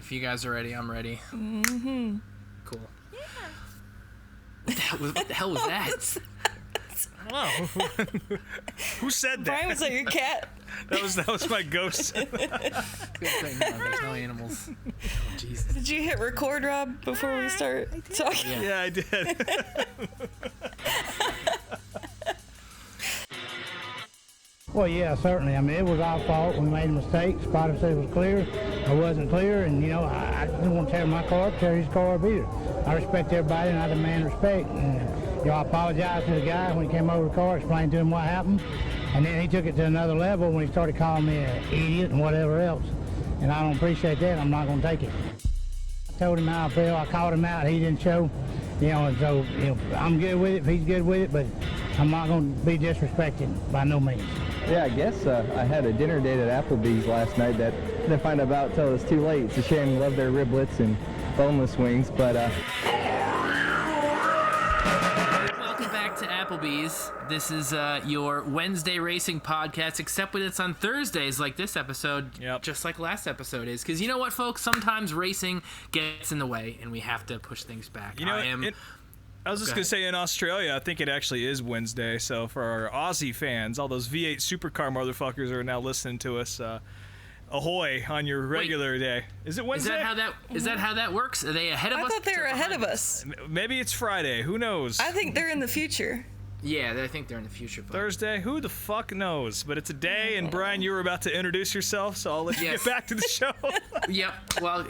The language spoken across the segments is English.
If you guys are ready, I'm ready. Mm-hmm. Cool. Yeah. What the hell was that? Oh, who said that? Brian, was that your cat? That was my ghost. Good thing there's no animals. Oh, Jesus. Did you hit record, Rob, before we start talking? Yeah, I did. Well, yeah, certainly. I mean, it was our fault. We made a mistake. Spotter said it was clear. I wasn't clear, and, I didn't want to tear my car up, tear his car up either. I respect everybody, and I demand respect. And, I apologized to the guy when he came over the car, explained to him what happened, and then he took it to another level when he started calling me an idiot and whatever else. And I don't appreciate that. I'm not going to take it. I told him how I felt. I called him out. He didn't show, and so, I'm good with it if he's good with it, but I'm not going to be disrespected by no means. Yeah, I guess I had a dinner date at Applebee's last night that I didn't find out about until it was too late. It's a shame. Love their riblets and boneless wings, but... Welcome back to Applebee's. This is your Wednesday racing podcast, except when it's on Thursdays like this episode, just like last episode is. Because you know what, folks? Sometimes racing gets in the way, and we have to push things back. I was just going to say, in Australia, I think it actually is Wednesday. So for our Aussie fans, all those V8 supercar motherfuckers are now listening to us. Ahoy on your regular day. Is it Wednesday? Is that how that works? Are they ahead of us? I thought they were ahead of us. Maybe it's Friday. Who knows? I think they're in the future. Yeah, I think they're in the future. Thursday? Who the fuck knows? But it's a day, and Brian, you were about to introduce yourself, so I'll let you get back to the show. Yep. Well,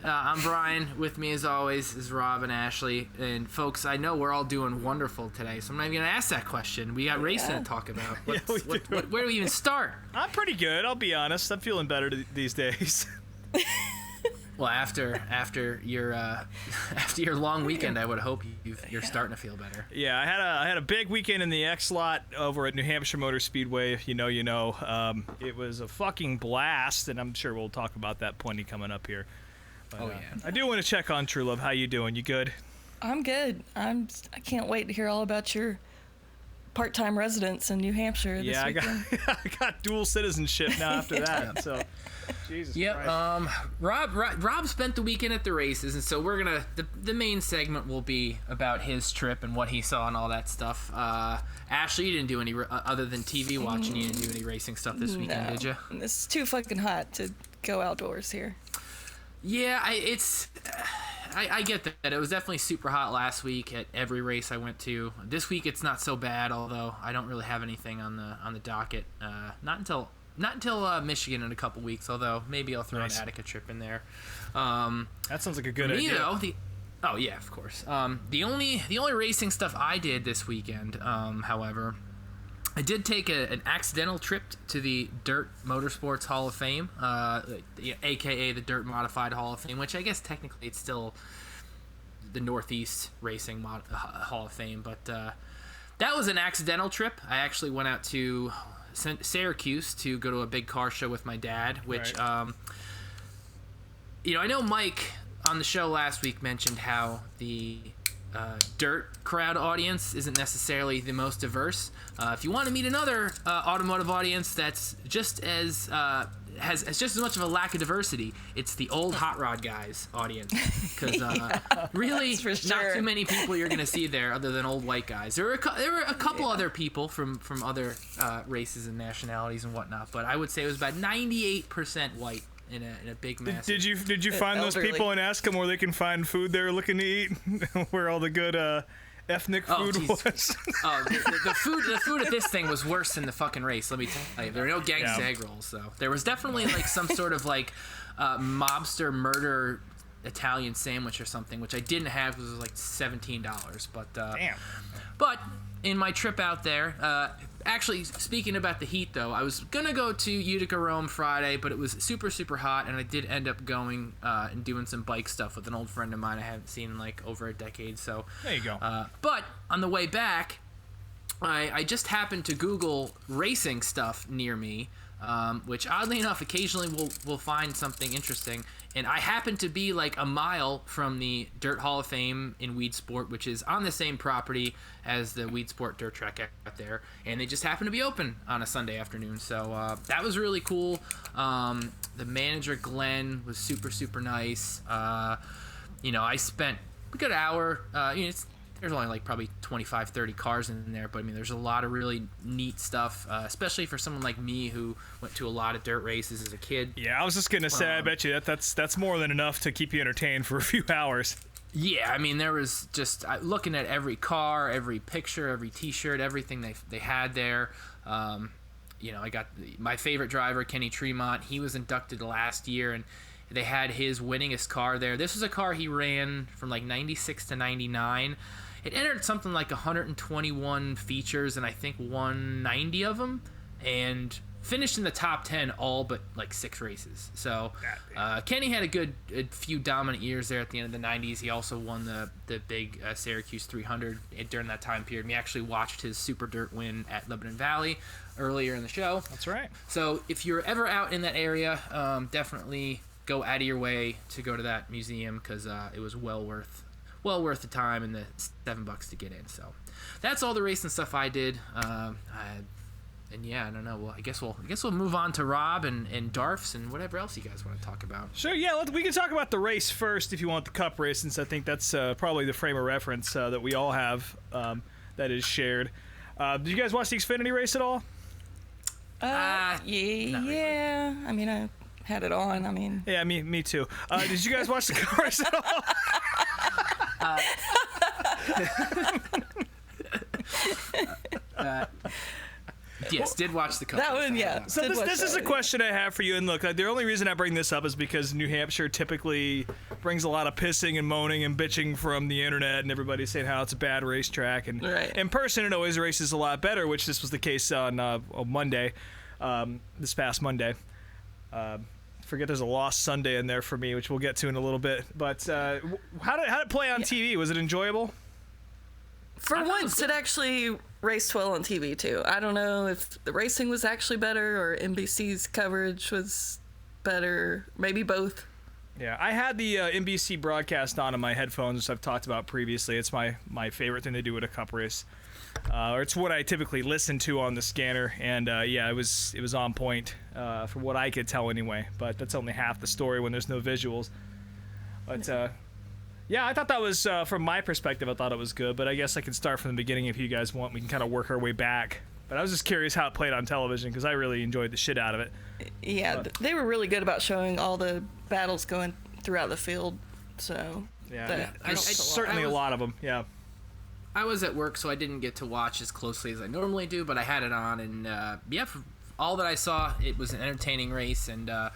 I'm Brian. With me, as always, is Rob and Ashley. And, folks, I know we're all doing wonderful today, so I'm not even going to ask that question. We got racing to talk about. Where do we even start? I'm pretty good, I'll be honest. I'm feeling better these days. Well, after your long weekend, I would hope you're starting to feel better. Yeah, I had a big weekend in the X lot over at New Hampshire Motor Speedway. If you know, you know. It was a fucking blast, and I'm sure we'll talk about that plenty coming up here. But, I do want to check on True Love. How you doing? You good? I'm good. I can't wait to hear all about your part-time residence in New Hampshire this weekend. I got dual citizenship now after that. So. Jesus Christ. Rob spent the weekend at the races, and so we're gonna the main segment will be about his trip and what he saw and all that stuff. Ashley, you didn't do any other than TV watching. You didn't do any racing stuff this weekend, did you? It's too fucking hot to go outdoors here. Yeah, I get that. It was definitely super hot last week at every race I went to. This week it's not so bad, although I don't really have anything on the docket. Not until Michigan in a couple weeks, although maybe I'll throw an Attica trip in there. That sounds like a good idea. Oh yeah, of course. The only racing stuff I did this weekend, however, I did take an accidental trip to the Dirt Motorsports Hall of Fame, aka the Dirt Modified Hall of Fame, which I guess technically it's still the Northeast Racing Hall of Fame, but that was an accidental trip. I actually went out to Syracuse to go to a big car show with my dad, which I know Mike on the show last week mentioned how the dirt crowd audience isn't necessarily the most diverse. If you want to meet another automotive audience that's just as has just as much of a lack of diversity, it's the old hot rod guys audience, because really not too many people you're gonna see there other than old white guys. There were a couple other people from other races and nationalities and whatnot, but I would say it was about 98% white in a big mass. Did you find those people and ask them where they can find food they're looking to eat? Where all the good ethnic food was? The food at this thing was worse than the fucking race, let me tell you. There were no gangsta egg rolls, though. There was definitely like some sort of like mobster murder Italian sandwich or something, which I didn't have because it was like $17. But damn. But in my trip out there, actually, speaking about the heat, though, I was going to go to Utica, Rome Friday, but it was super, super hot, and I did end up going and doing some bike stuff with an old friend of mine I haven't seen in, like, over a decade. So there you go. But on the way back, I just happened to Google racing stuff near me, which oddly enough, occasionally we'll find something interesting. And I happen to be like a mile from the Dirt Hall of Fame in Weed Sport, which is on the same property as the Weed Sport dirt track out there. And they just happen to be open on a Sunday afternoon. So that was really cool. The manager, Glenn, was super, super nice. I spent a good hour. There's only like probably 25, 30 cars in there, but I mean, there's a lot of really neat stuff, especially for someone like me who went to a lot of dirt races as a kid. Yeah, I was just gonna say, I bet you that's more than enough to keep you entertained for a few hours. Yeah, I mean, there was just looking at every car, every picture, every T-shirt, everything they had there. I got my favorite driver, Kenny Tremont. He was inducted last year, and they had his winningest car there. This was a car he ran from like 96 to 99. It entered something like 121 features and I think 190 of them, and finished in the top 10 all but like 6 races. So Kenny had a few dominant years there at the end of the 90s. He also won the big Syracuse 300 during that time period. We actually watched his Super Dirt win at Lebanon Valley earlier in the show. That's right. So if you're ever out in that area, definitely go out of your way to go to that museum, because it was well worth the time and the $7 to get in. So that's all the racing stuff I did. I don't know. Well, I guess we'll move on to Rob and Darfs and whatever else you guys want to talk about. Sure. Yeah, we can talk about the race first if you want, the Cup race, since I think that's probably the frame of reference that we all have that is shared. Did you guys watch the Xfinity race at all? Yeah. Really. I mean, I had it on. I mean. Yeah, me too. Did you guys watch the Cup race at all? Yes, did watch the Cup. That one, yeah. So this is a question I have for you, and look, the only reason I bring this up is because New Hampshire typically brings a lot of pissing and moaning and bitching from the internet, and everybody's saying how it's a bad racetrack, and in person it always races a lot better, which this was the case on Monday, this past Monday. Forget there's a lost Sunday in there for me, which we'll get to in a little bit. But how did it play on TV? Was it enjoyable? For once, it actually raced well on TV too. I don't know if the racing was actually better or NBC's coverage was better. Maybe both. Yeah, I had the NBC broadcast on in my headphones, which I've talked about previously. It's my favorite thing they do at a Cup race. Or it's what I typically listen to on the scanner, and it was on point for what I could tell anyway. But that's only half the story when there's no visuals. But I thought that was from my perspective. I thought it was good, but I guess I can start from the beginning if you guys want. We can kind of work our way back. But I was just curious how it played on television, because I really enjoyed the shit out of it. Yeah, they were really good about showing all the battles going throughout the field. So there's certainly a lot of them. Yeah. I was at work, so I didn't get to watch as closely as I normally do, but I had it on, and for all that I saw, it was an entertaining race, and I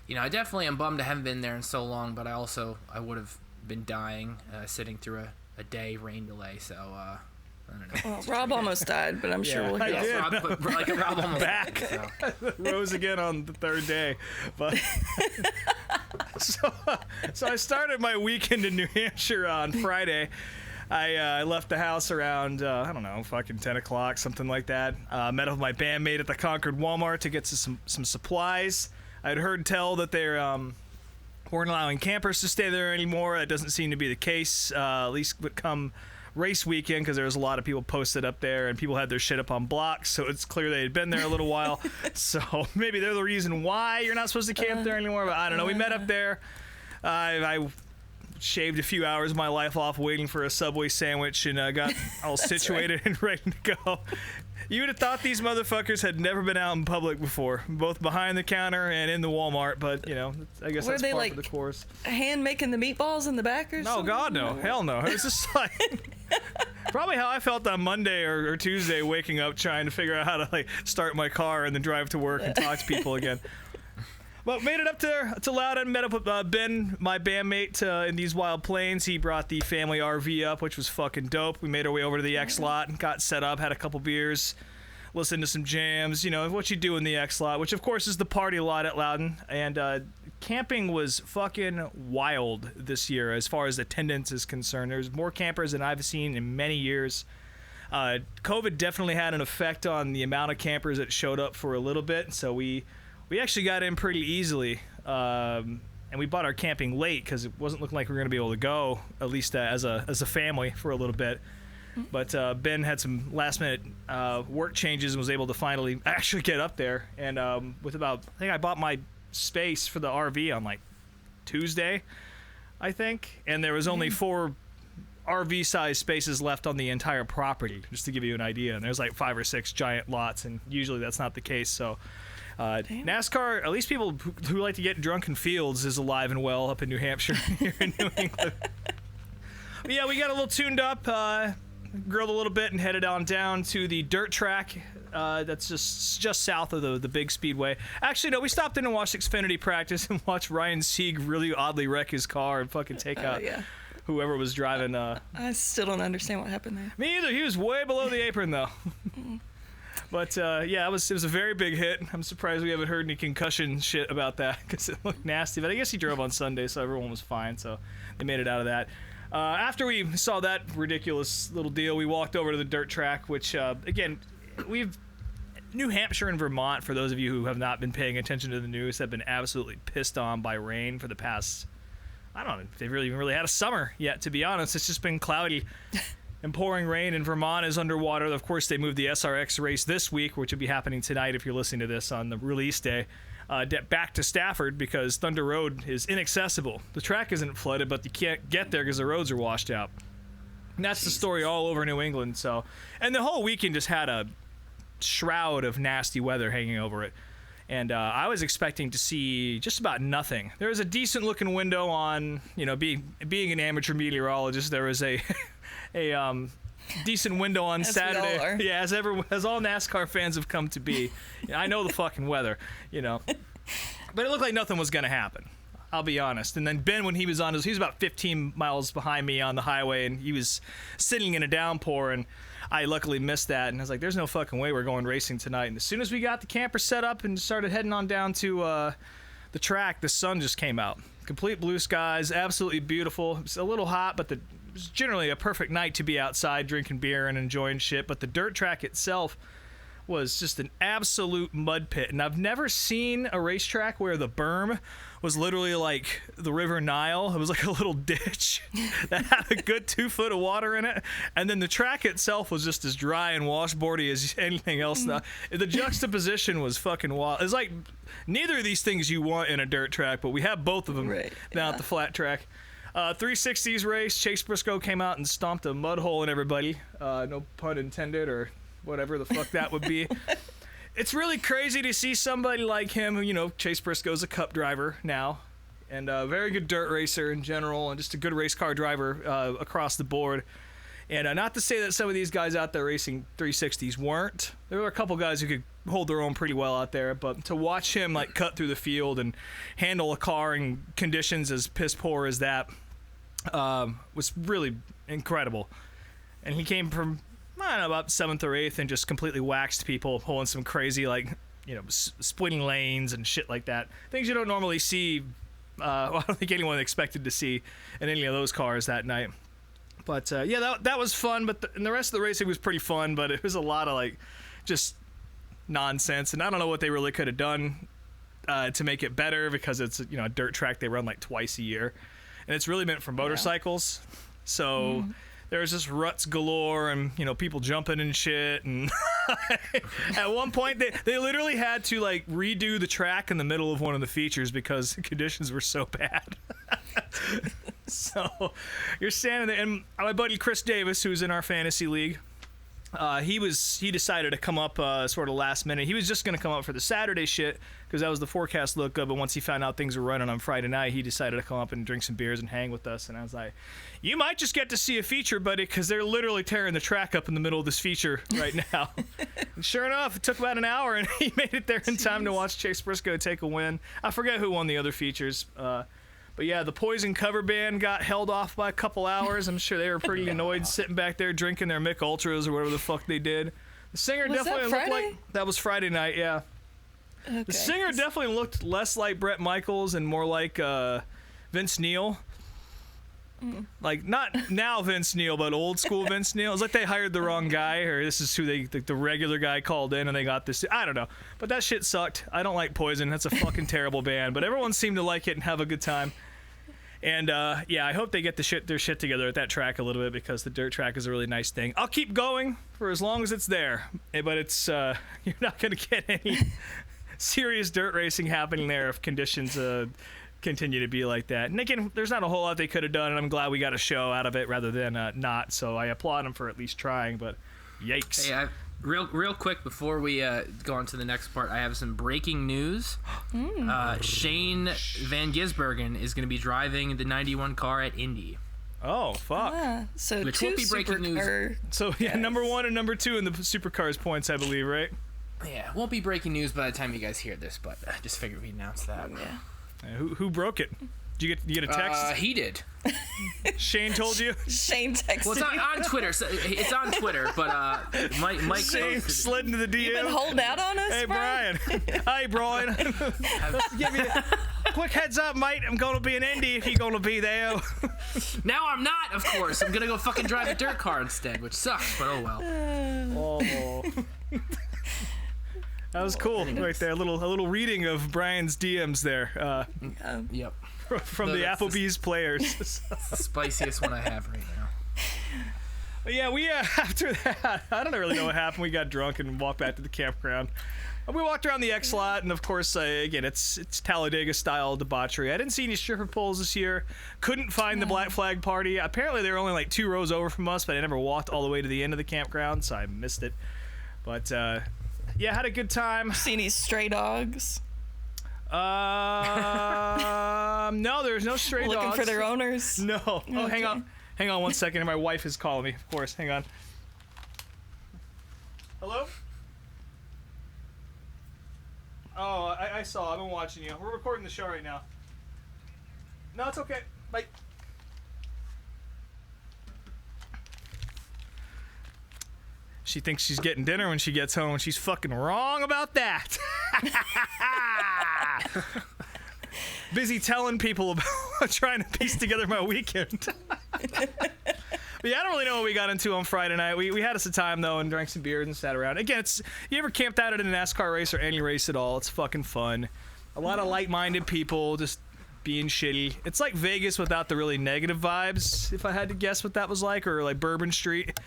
definitely am bummed I haven't been there in so long, but I would have been dying sitting through a day rain delay, so I don't know. Well, Rob almost died, but I'm sure we'll hear. Rob almost back. Died, so. Rose again on the third day, but so I started my weekend in New Hampshire on Friday. I left the house around, fucking 10 o'clock, something like that. Met up with my bandmate at the Concord Walmart to get some supplies. I'd heard tell that they weren't allowing campers to stay there anymore. That doesn't seem to be the case, at least come race weekend, because there was a lot of people posted up there, and people had their shit up on blocks, so it's clear they had been there a little while. So maybe they're the reason why you're not supposed to camp there anymore, but I don't know. We met up there. I shaved a few hours of my life off waiting for a Subway sandwich, and got all situated and ready to go. You would have thought these motherfuckers had never been out in public before, both behind the counter and in the Walmart, but, I guess that's part of the course. Hand making the meatballs in the back or something? No, God, no. Hell no. It was just like probably how I felt on Monday or Tuesday, waking up trying to figure out how to start my car and then drive to work and talk to people again. Well, made it up to Loudon, met up with Ben, my bandmate, in these wild plains. He brought the family RV up, which was fucking dope. We made our way over to the X lot, got set up, had a couple beers, listened to some jams, what you do in the X lot, which of course is the party lot at Loudon. And camping was fucking wild this year as far as attendance is concerned. There's more campers than I've seen in many years. COVID definitely had an effect on the amount of campers that showed up for a little bit, so we actually got in pretty easily, and we bought our camping late because it wasn't looking like we were going to be able to go, at least as a family, for a little bit. But Ben had some last-minute work changes and was able to finally actually get up there. And I think I bought my space for the RV on like Tuesday, I think, and there was only 4 RV-sized spaces left on the entire property, just to give you an idea. And there's like 5 or 6 giant lots, and usually that's not the case. So NASCAR, at least people who like to get drunk in fields, is alive and well up in New Hampshire, here in New England. But yeah, we got a little tuned up, grilled a little bit, and headed on down to the dirt track. That's just south of the big speedway. Actually, no, we stopped in and watched Xfinity practice and watched Ryan Sieg really oddly wreck his car and fucking take out whoever was driving. I still don't understand what happened there. Me either. He was way below the apron, though. But yeah, it was a very big hit. I'm surprised we haven't heard any concussion shit about that because it looked nasty. But I guess he drove on Sunday, so everyone was fine. So they made it out of that. After we saw that ridiculous little deal, we walked over to the dirt track, which, again, New Hampshire and Vermont, for those of you who have not been paying attention to the news, have been absolutely pissed on by rain for the past, I don't know if they've even really had a summer yet, to be honest. It's just been cloudy and pouring rain, and Vermont is underwater. Of course, they moved the SRX race this week, which will be happening tonight if you're listening to this on the release day, back to Stafford because Thunder Road is inaccessible. The track isn't flooded, but you can't get there because the roads are washed out. And that's the story all over New England. So, and the whole weekend just had a shroud of nasty weather hanging over it. And I was expecting to see just about nothing. There was a decent looking window on, being an amateur meteorologist, there was a decent window on Saturday. Yeah, as all NASCAR fans have come to be. I know the fucking weather, But it looked like nothing was going to happen. I'll be honest. And then Ben, when he was on, he was about 15 miles behind me on the highway, and he was sitting in a downpour, and I luckily missed that. And I was like, there's no fucking way we're going racing tonight. And as soon as we got the camper set up and started heading on down to the track, the sun just came out. Complete blue skies, absolutely beautiful. It's a little hot, but it was generally a perfect night to be outside drinking beer and enjoying shit. But the dirt track itself was just an absolute mud pit. And I've never seen a racetrack where the berm was literally like the River Nile. It was like a little ditch that had a good 2 foot of water in it. And then the track itself was just as dry and washboardy as anything else. The juxtaposition was fucking wild. It's like neither of these things you want in a dirt track, but we have both of them down at the flat track. 360s race. Chase Briscoe came out and stomped a mud hole in everybody. No pun intended, or whatever the fuck that would be. It's really crazy to see somebody like him who, Chase Briscoe's a cup driver now, and a very good dirt racer in general, and just a good race car driver across the board. And not to say that some of these guys out there racing 360s weren't. There were a couple guys who could hold their own pretty well out there, but to watch him cut through the field and handle a car in conditions as piss poor as that was really incredible. And he came from, I don't know, about 7th or 8th and just completely waxed people, pulling some crazy, splitting lanes and shit like that. Things you don't normally see. I don't think anyone expected to see in any of those cars that night. But, yeah, that was fun. But and the rest of the racing was pretty fun, but it was a lot of, just nonsense. And I don't know what they really could have done to make it better because it's, a dirt track they run, twice a year. And it's really meant for motorcycles. Yeah. So there was just ruts galore and, people jumping and shit. And at one point, they literally had to, redo the track in the middle of one of the features because the conditions were so bad. So you're standing there, and my buddy Chris Davis, who's in our fantasy league, he decided to come up sort of last minute. He was just going to come up for the Saturday shit because that was the forecast look of it. Once he found out things were running on Friday night, he decided to come up and drink some beers and hang with us. And I was like, you might just get to see a feature, buddy, because they're literally tearing the track up in the middle of this feature right now. And sure enough, it took about an hour, and he made it there in time to watch Chase Briscoe take a win. I forget who won the other features. But yeah, the Poison cover band got held off by a couple hours. I'm sure they were pretty annoyed sitting back there drinking their Mick Ultras or whatever the fuck they did. The singer definitely looked like that was Friday night, yeah. Okay. The singer definitely looked less like Bret Michaels and more like Vince Neil. Like, not now Vince Neil, but old school Vince Neil. It's like they hired the wrong guy, or this is who the regular guy called in and they got this. I don't know. But that shit sucked. I don't like Poison. That's a fucking terrible band. But everyone seemed to like it and have a good time. And, yeah, I hope they get their shit together at that track a little bit, because the dirt track is a really nice thing. I'll keep going for as long as it's there. But it's, you're not going to get any serious dirt racing happening there if conditions, continue to be like that. And again, there's not a whole lot they could have done, and I'm glad we got a show out of it rather than not. So I applaud them for at least trying, but yikes. Hey, real quick before we go on to the next part, I have some breaking news. Shane Van Gisbergen is going to be driving the 91 car at Indy. Oh, fuck. So Which two won't be breaking news. So, yeah, number 1 and number 2 in the supercars points, I believe, right? Yeah, won't be breaking news by the time you guys hear this, but I just figured we'd announce that. Yeah. Who broke it? Did you get a text? He did. Shane told you? Shane texted Well, it's on Twitter. So it's on Twitter, but Mike Shane posted slid into the DM. You been holding out on us, Hey, Brian. Hi, Brian. Give me a quick heads up, mate. I'm going to be in Indy if you're going to be there. Now I'm not, of course. I'm going to go fucking drive a dirt car instead, which sucks, but oh well. Oh. That was cool right there. A little reading of Brian's DMs there. Yep. From the Applebee's players. It's the spiciest one I have right now. But yeah, we after that, I don't really know what happened. We got drunk and walked back to the campground. We walked around the X lot, and of course, again, it's Talladega style debauchery. I didn't see any stripper poles this year. Couldn't find the Black Flag Party. Apparently, they were only like 2 rows over from us, but I never walked all the way to the end of the campground, so I missed it. But yeah, had a good time. See any stray dogs? No, there's no stray dogs. Looking for their owners? No. Oh, Okay. Hang on 1 second. My wife is calling me, of course. Hang on. Hello? Oh, I saw. I've been watching you. We're recording the show right now. No, it's okay. Bye. She thinks she's getting dinner when she gets home, and she's fucking wrong about that. Busy telling people about trying to piece together my weekend. But yeah, I don't really know what we got into on Friday night. We had us a time, though, and drank some beers and sat around. Again, you ever camped out at a NASCAR race or any race at all, it's fucking fun. A lot of like-minded people just being shitty. It's like Vegas without the really negative vibes, if I had to guess what that was like, or like Bourbon Street,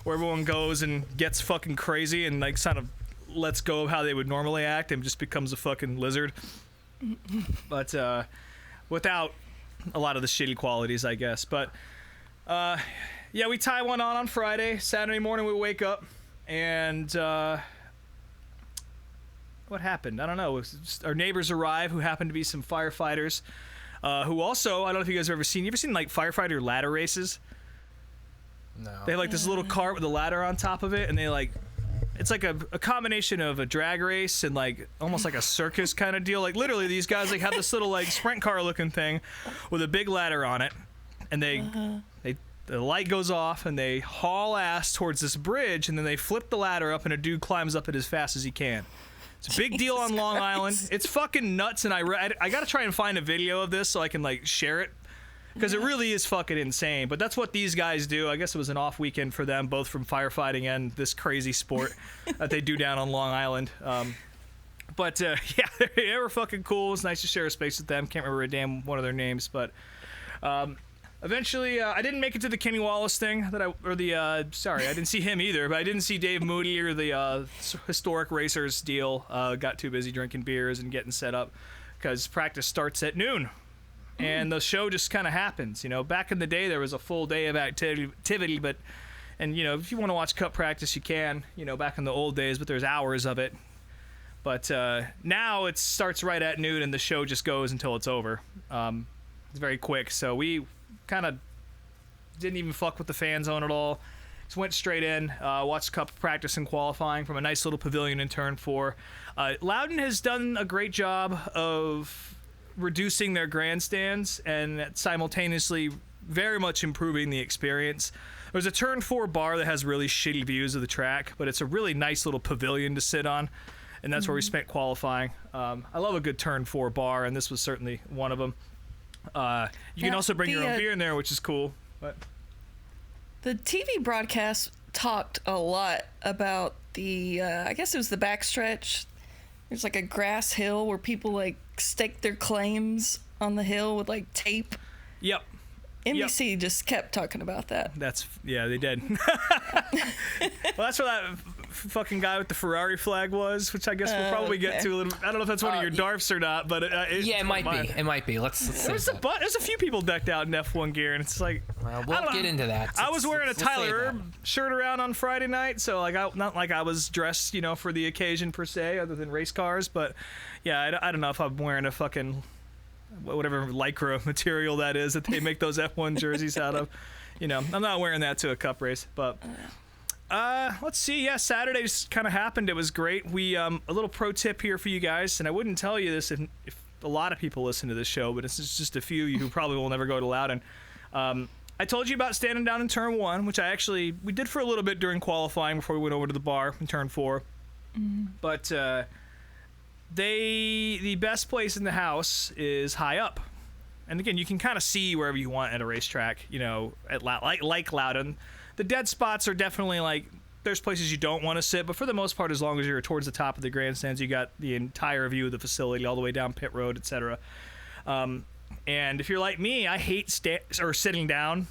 where everyone goes and gets fucking crazy and like kind of lets go of how they would normally act and just becomes a fucking lizard. But without a lot of the shitty qualities, I guess. But yeah, we tie one on Friday. Saturday morning we wake up and what happened? I don't know. Our neighbors arrive, who happen to be some firefighters, who also, I don't know if you guys have ever seen like firefighter ladder races. No. They have like this little cart with a ladder on top of it, and they like, it's like a combination of a drag race and like almost like a circus kind of deal. Like literally these guys like have this little like sprint car looking thing with a big ladder on it, and the light goes off and they haul ass towards this bridge, and then they flip the ladder up and a dude climbs up it as fast as he can. It's a big deal on Long Island. It's fucking nuts, and I gotta try and find a video of this so I can like share it, because it really is fucking insane. But that's what these guys do. I guess it was an off weekend for them, both from firefighting and this crazy sport that they do down on Long Island. But yeah, they were fucking cool. It was nice to share a space with them. Can't remember a damn one of their names, but eventually I didn't make it to the Kenny Wallace thing I didn't see him either, but I didn't see Dave Moody or the Historic Racers deal. Got too busy drinking beers and getting set up because practice starts at noon. And the show just kind of happens. You know, back in the day, there was a full day of activity, but, and, you know, if you want to watch Cup practice, you can, you know, back in the old days, but there's hours of it. But now it starts right at noon, and the show just goes until it's over. It's very quick, so we kind of didn't even fuck with the fan zone at all. Just went straight in, watched Cup practice and qualifying from a nice little pavilion in Turn 4. Loudon has done a great job of reducing their grandstands and simultaneously very much improving the experience. There's a Turn 4 bar that has really shitty views of the track, but it's a really nice little pavilion to sit on, and that's where we spent qualifying. I love a good Turn 4 bar, and this was certainly one of them. You can also bring your own beer in there, which is cool. But the TV broadcast talked a lot about the, I guess it was the backstretch. There's like a grass hill where people like stake their claims on the hill with like tape. Yep. NBC just kept talking about that. Yeah, they did. Well, that's where that fucking guy with the Ferrari flag was, which I guess we'll probably get to a little. I don't know if that's one of your darfs or not, but it might be. It might be. Let's there's a few people decked out in F1 gear, and it's like, well, we'll get into that. I was wearing a Tyler Erb shirt around on Friday night, so like not like I was dressed, for the occasion per se, other than race cars. But yeah, I don't know if I'm wearing a fucking whatever Lycra material that is that they make those F1 jerseys out of. I'm not wearing that to a cup race, but let's see. Yeah, Saturday just kind of happened. It was great. We a little pro tip here for you guys, and I wouldn't tell you this if a lot of people listen to this show, but it's just a few of you who probably will never go to Loudon. I told you about standing down in turn 1, which we did for a little bit during qualifying before we went over to the bar in turn 4. But the best place in the house is high up, and again, you can kind of see wherever you want at a racetrack. At like Loudon, the dead spots are definitely like there's places you don't want to sit, but for the most part, as long as you're towards the top of the grandstands, you got the entire view of the facility all the way down pit road, etc. And if you're like me, I hate sitting down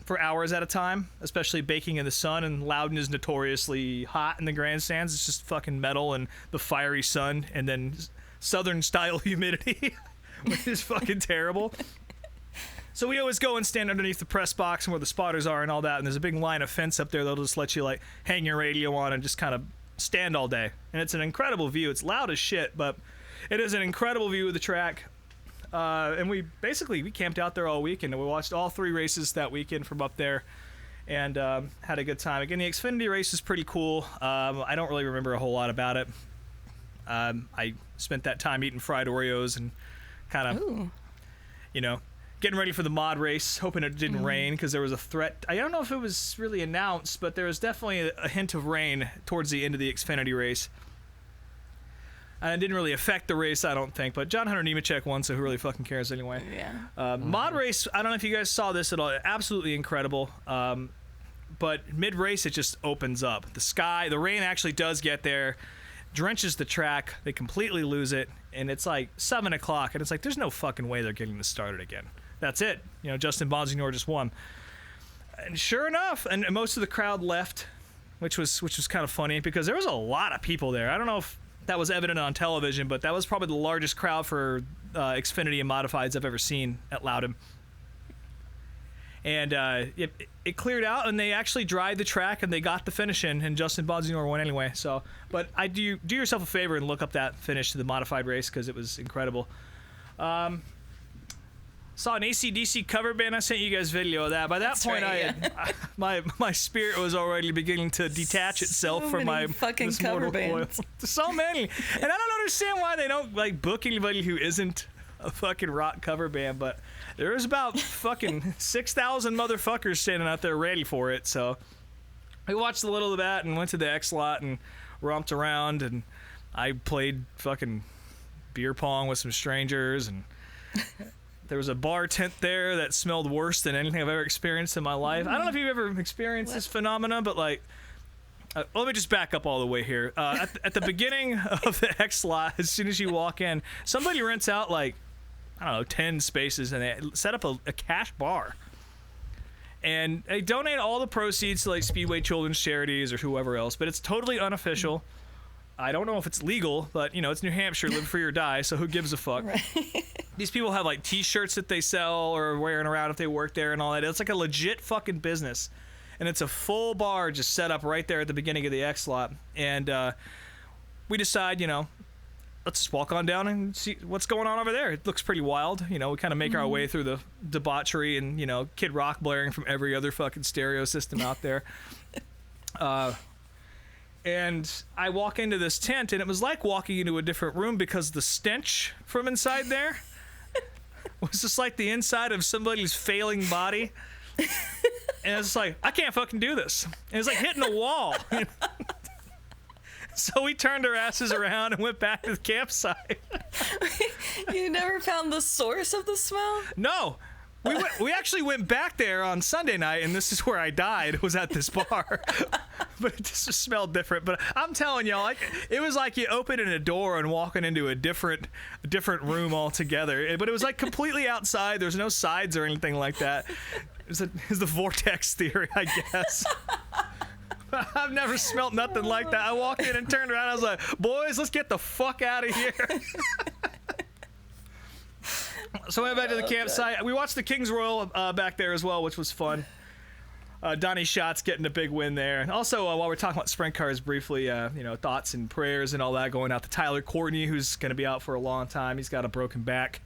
for hours at a time, especially baking in the sun, and Loudon is notoriously hot in the grandstands. It's just fucking metal and the fiery sun and then southern style humidity, which is fucking terrible. So we always go and stand underneath the press box and where the spotters are and all that, and there's a big line of fence up there that'll just let you like hang your radio on and just kind of stand all day. And it's an incredible view. It's loud as shit, but it is an incredible view of the track. And we camped out there all weekend, and we watched all 3 races that weekend from up there, and had a good time. Again, the Xfinity race is pretty cool. I don't really remember a whole lot about it. I spent that time eating fried Oreos and kind of, getting ready for the mod race, hoping it didn't rain because there was a threat. I don't know if it was really announced, but there was definitely a hint of rain towards the end of the Xfinity race. And it didn't really affect the race, I don't think. But John Hunter Nemechek won, so who really fucking cares anyway? Yeah. Mod race, I don't know if you guys saw this at all. Absolutely incredible. But mid-race, it just opens up. The rain actually does get there, drenches the track. They completely lose it. And it's like 7 o'clock. And it's like, there's no fucking way they're getting this started again. That's it. Justin Bonsignor just won. And sure enough, and most of the crowd left, which was kind of funny because there was a lot of people there. I don't know if that was evident on television, but that was probably the largest crowd for Xfinity and Modifieds I've ever seen at Loudon. And it cleared out, and they actually dried the track, and they got the finish in, and Justin Bonsignor won anyway. So, but I do yourself a favor and look up that finish to the modified race because it was incredible. Saw an AC/DC cover band. I sent you guys video of that. By that point, my spirit was already beginning to detach itself from my fucking cover bands. So many, and I don't understand why they don't like book anybody who isn't a fucking rock cover band. But there was about fucking 6,000 motherfuckers standing out there ready for it. So I watched a little of that and went to the X lot and romped around, and I played fucking beer pong with some strangers and. There was a bar tent there that smelled worse than anything I've ever experienced in my life. I don't know if you've ever experienced this phenomena, but like, let me just back up all the way here. At the beginning of the X lot, as soon as you walk in, somebody rents out like, 10 spaces, and they set up a cash bar. And they donate all the proceeds to like Speedway Children's Charities or whoever else, but it's totally unofficial. I don't know if it's legal, but it's New Hampshire, live free or die, so who gives a fuck? Right. These people have like t-shirts that they sell or wearing around if they work there and all that. It's like a legit fucking business. And it's a full bar just set up right there at the beginning of the X lot. And we decide, let's just walk on down and see what's going on over there. It looks pretty wild. We kind of make our way through the debauchery and, Kid Rock blaring from every other fucking stereo system out there. And I walk into this tent, and it was like walking into a different room because the stench from inside there was just like the inside of somebody's failing body. And it's like, I can't fucking do this. And it's like hitting a wall. So we turned our asses around and went back to the campsite. You never found the source of the smell? No. We actually went back there on Sunday night, and this is where I died, was at this bar. But it just smelled different. But I'm telling y'all, it was like you opening a door and walking into a different room altogether. But it was like completely outside. There's no sides or anything like that. It's the vortex theory, I guess. I've never smelt nothing like that. I walked in and turned around. I was like, boys, let's get the fuck out of here. So we went back to the campsite. We watched the Kings Royal back there as well, which was fun. Donnie Schatz getting a big win there. And also, while we're talking about sprint cars briefly, thoughts and prayers and all that going out to Tyler Courtney, who's going to be out for a long time. He's got a broken back.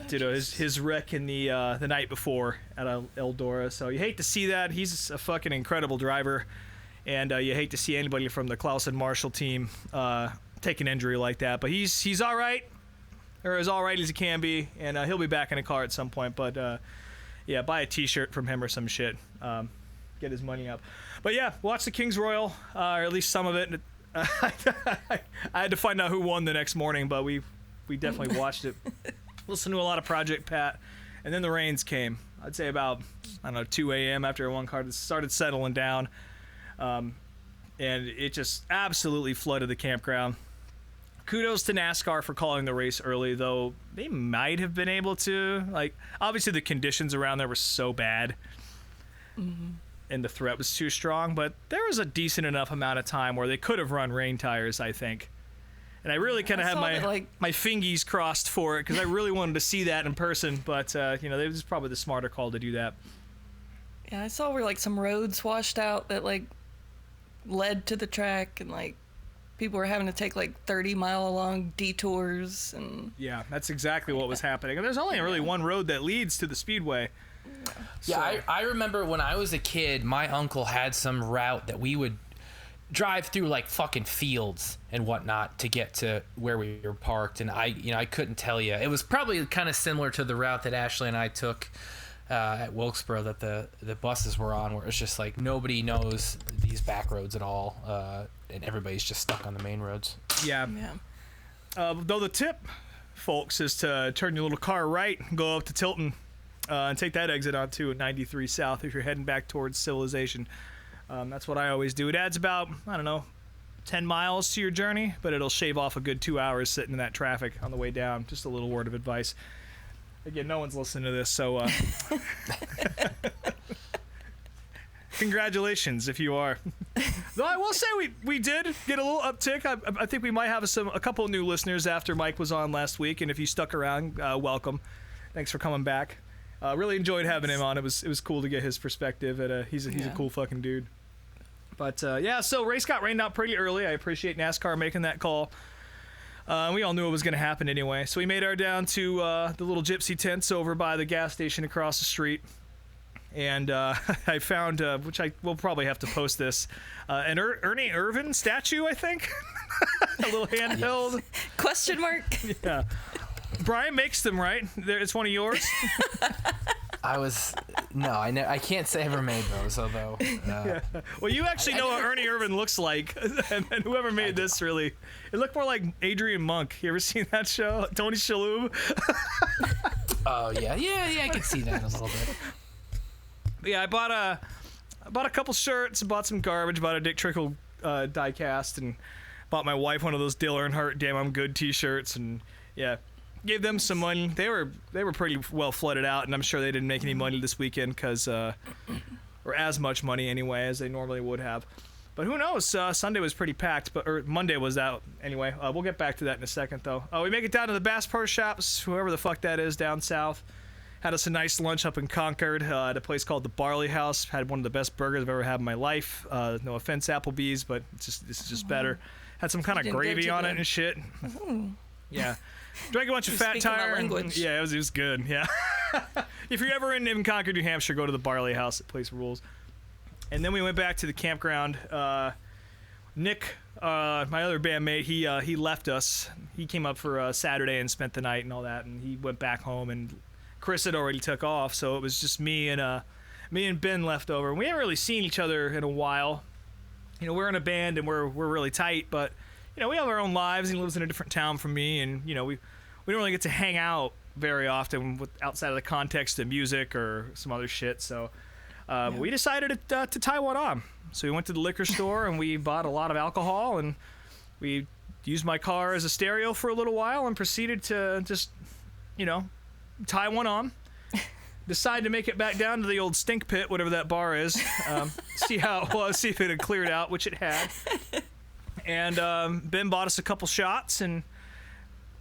His wreck in the night before at Eldora. So you hate to see that. He's a fucking incredible driver. And you hate to see anybody from the Clausen Marshall team take an injury like that. But he's all right. Or as all right as he can be, and he'll be back in a car at some point. But buy a T-shirt from him or some shit. Get his money up. But yeah, watch the Kings Royal, or at least some of it. I had to find out who won the next morning, but we definitely watched it. Listened to a lot of Project Pat, and then the rains came. I'd say about 2 a.m. after one car started settling down, and it just absolutely flooded the campground. Kudos to NASCAR for calling the race early, though they might have been able to. Like, obviously the conditions around there were so bad, and the threat was too strong, but there was a decent enough amount of time where they could have run rain tires, I think. And I really kind of had my fingies crossed for it, because I really wanted to see that in person, but, it was probably the smarter call to do that. Yeah, I saw where, some roads washed out that, led to the track, and, people were having to take 30-mile-long detours, and yeah, that's exactly what was happening. And there's only really one road that leads to the speedway. Yeah, I remember when I was a kid, my uncle had some route that we would drive through fucking fields and whatnot to get to where we were parked, and I couldn't tell you. It was probably kind of similar to the route that Ashley and I took at Wilkesboro that the buses were on, where it's just nobody knows these back roads at all. And everybody's just stuck on the main roads. Yeah. Though the tip, folks, is to turn your little car right, go up to Tilton, and take that exit onto 93 South if you're heading back towards Civilization. That's what I always do. It adds about, 10 miles to your journey, but it'll shave off a good 2 hours sitting in that traffic on the way down. Just a little word of advice. Again, no one's listening to this, so... Congratulations if you are. Though I will say we did get a little uptick. I think we might have a couple of new listeners after Mike was on last week, and if you stuck around, welcome. Thanks for coming back. Really enjoyed having him on. It was cool to get his perspective. He's a cool fucking dude. But so race got rained out pretty early. I appreciate NASCAR making that call. We all knew it was going to happen anyway. So we made our down to the little gypsy tents over by the gas station across the street. And I found, which I will probably have to post this, an Ernie Irvin statue, I think. A little handheld. Question mark? Yeah. Brian makes them, right? It's one of yours? I can't say I ever made those, although... Yeah. Well, you actually know what Ernie Irvin looks like. And whoever made this really... It looked more like Adrian Monk. You ever seen that show? Tony Shalhoub? Oh, yeah. Yeah, I can see that a little bit. Yeah, I bought a couple shirts, bought some garbage, bought a Dick Trickle die cast, and bought my wife one of those Dale Earnhardt Damn I'm Good t-shirts, and gave them some money. They were pretty well flooded out, and I'm sure they didn't make any money this weekend or as much money anyway as they normally would have. But who knows? Sunday was pretty packed, or Monday was out anyway. We'll get back to that in a second, though. We make it down to the Bass Pro Shops, whoever the fuck that is down south. Had us a nice lunch up in Concord at a place called the Barley House. Had one of the best burgers I've ever had in my life. No offense, Applebee's, but this is just better. Had some kind of gravy on it and shit. Yeah. Drank a bunch of Fat Tire. Yeah, it was good. Yeah. If you're ever in Concord, New Hampshire, go to the Barley House. That place rules. And then we went back to the campground. Nick, my other bandmate, he left us. He came up for Saturday and spent the night and all that, and he went back home, and Chris had already took off, so it was just me and Ben left over. We haven't really seen each other in a while. We're in a band and we're really tight, but we have our own lives. He lives in a different town from me, and we don't really get to hang out very often outside of the context of music or some other shit. So we decided to tie one on. So we went to the liquor store and we bought a lot of alcohol, and we used my car as a stereo for a little while and proceeded to just, tie one on. Decided to make it back down to the old stink pit, whatever that bar is. See how it was, see if it had cleared out, which it had. And Ben bought us a couple shots, and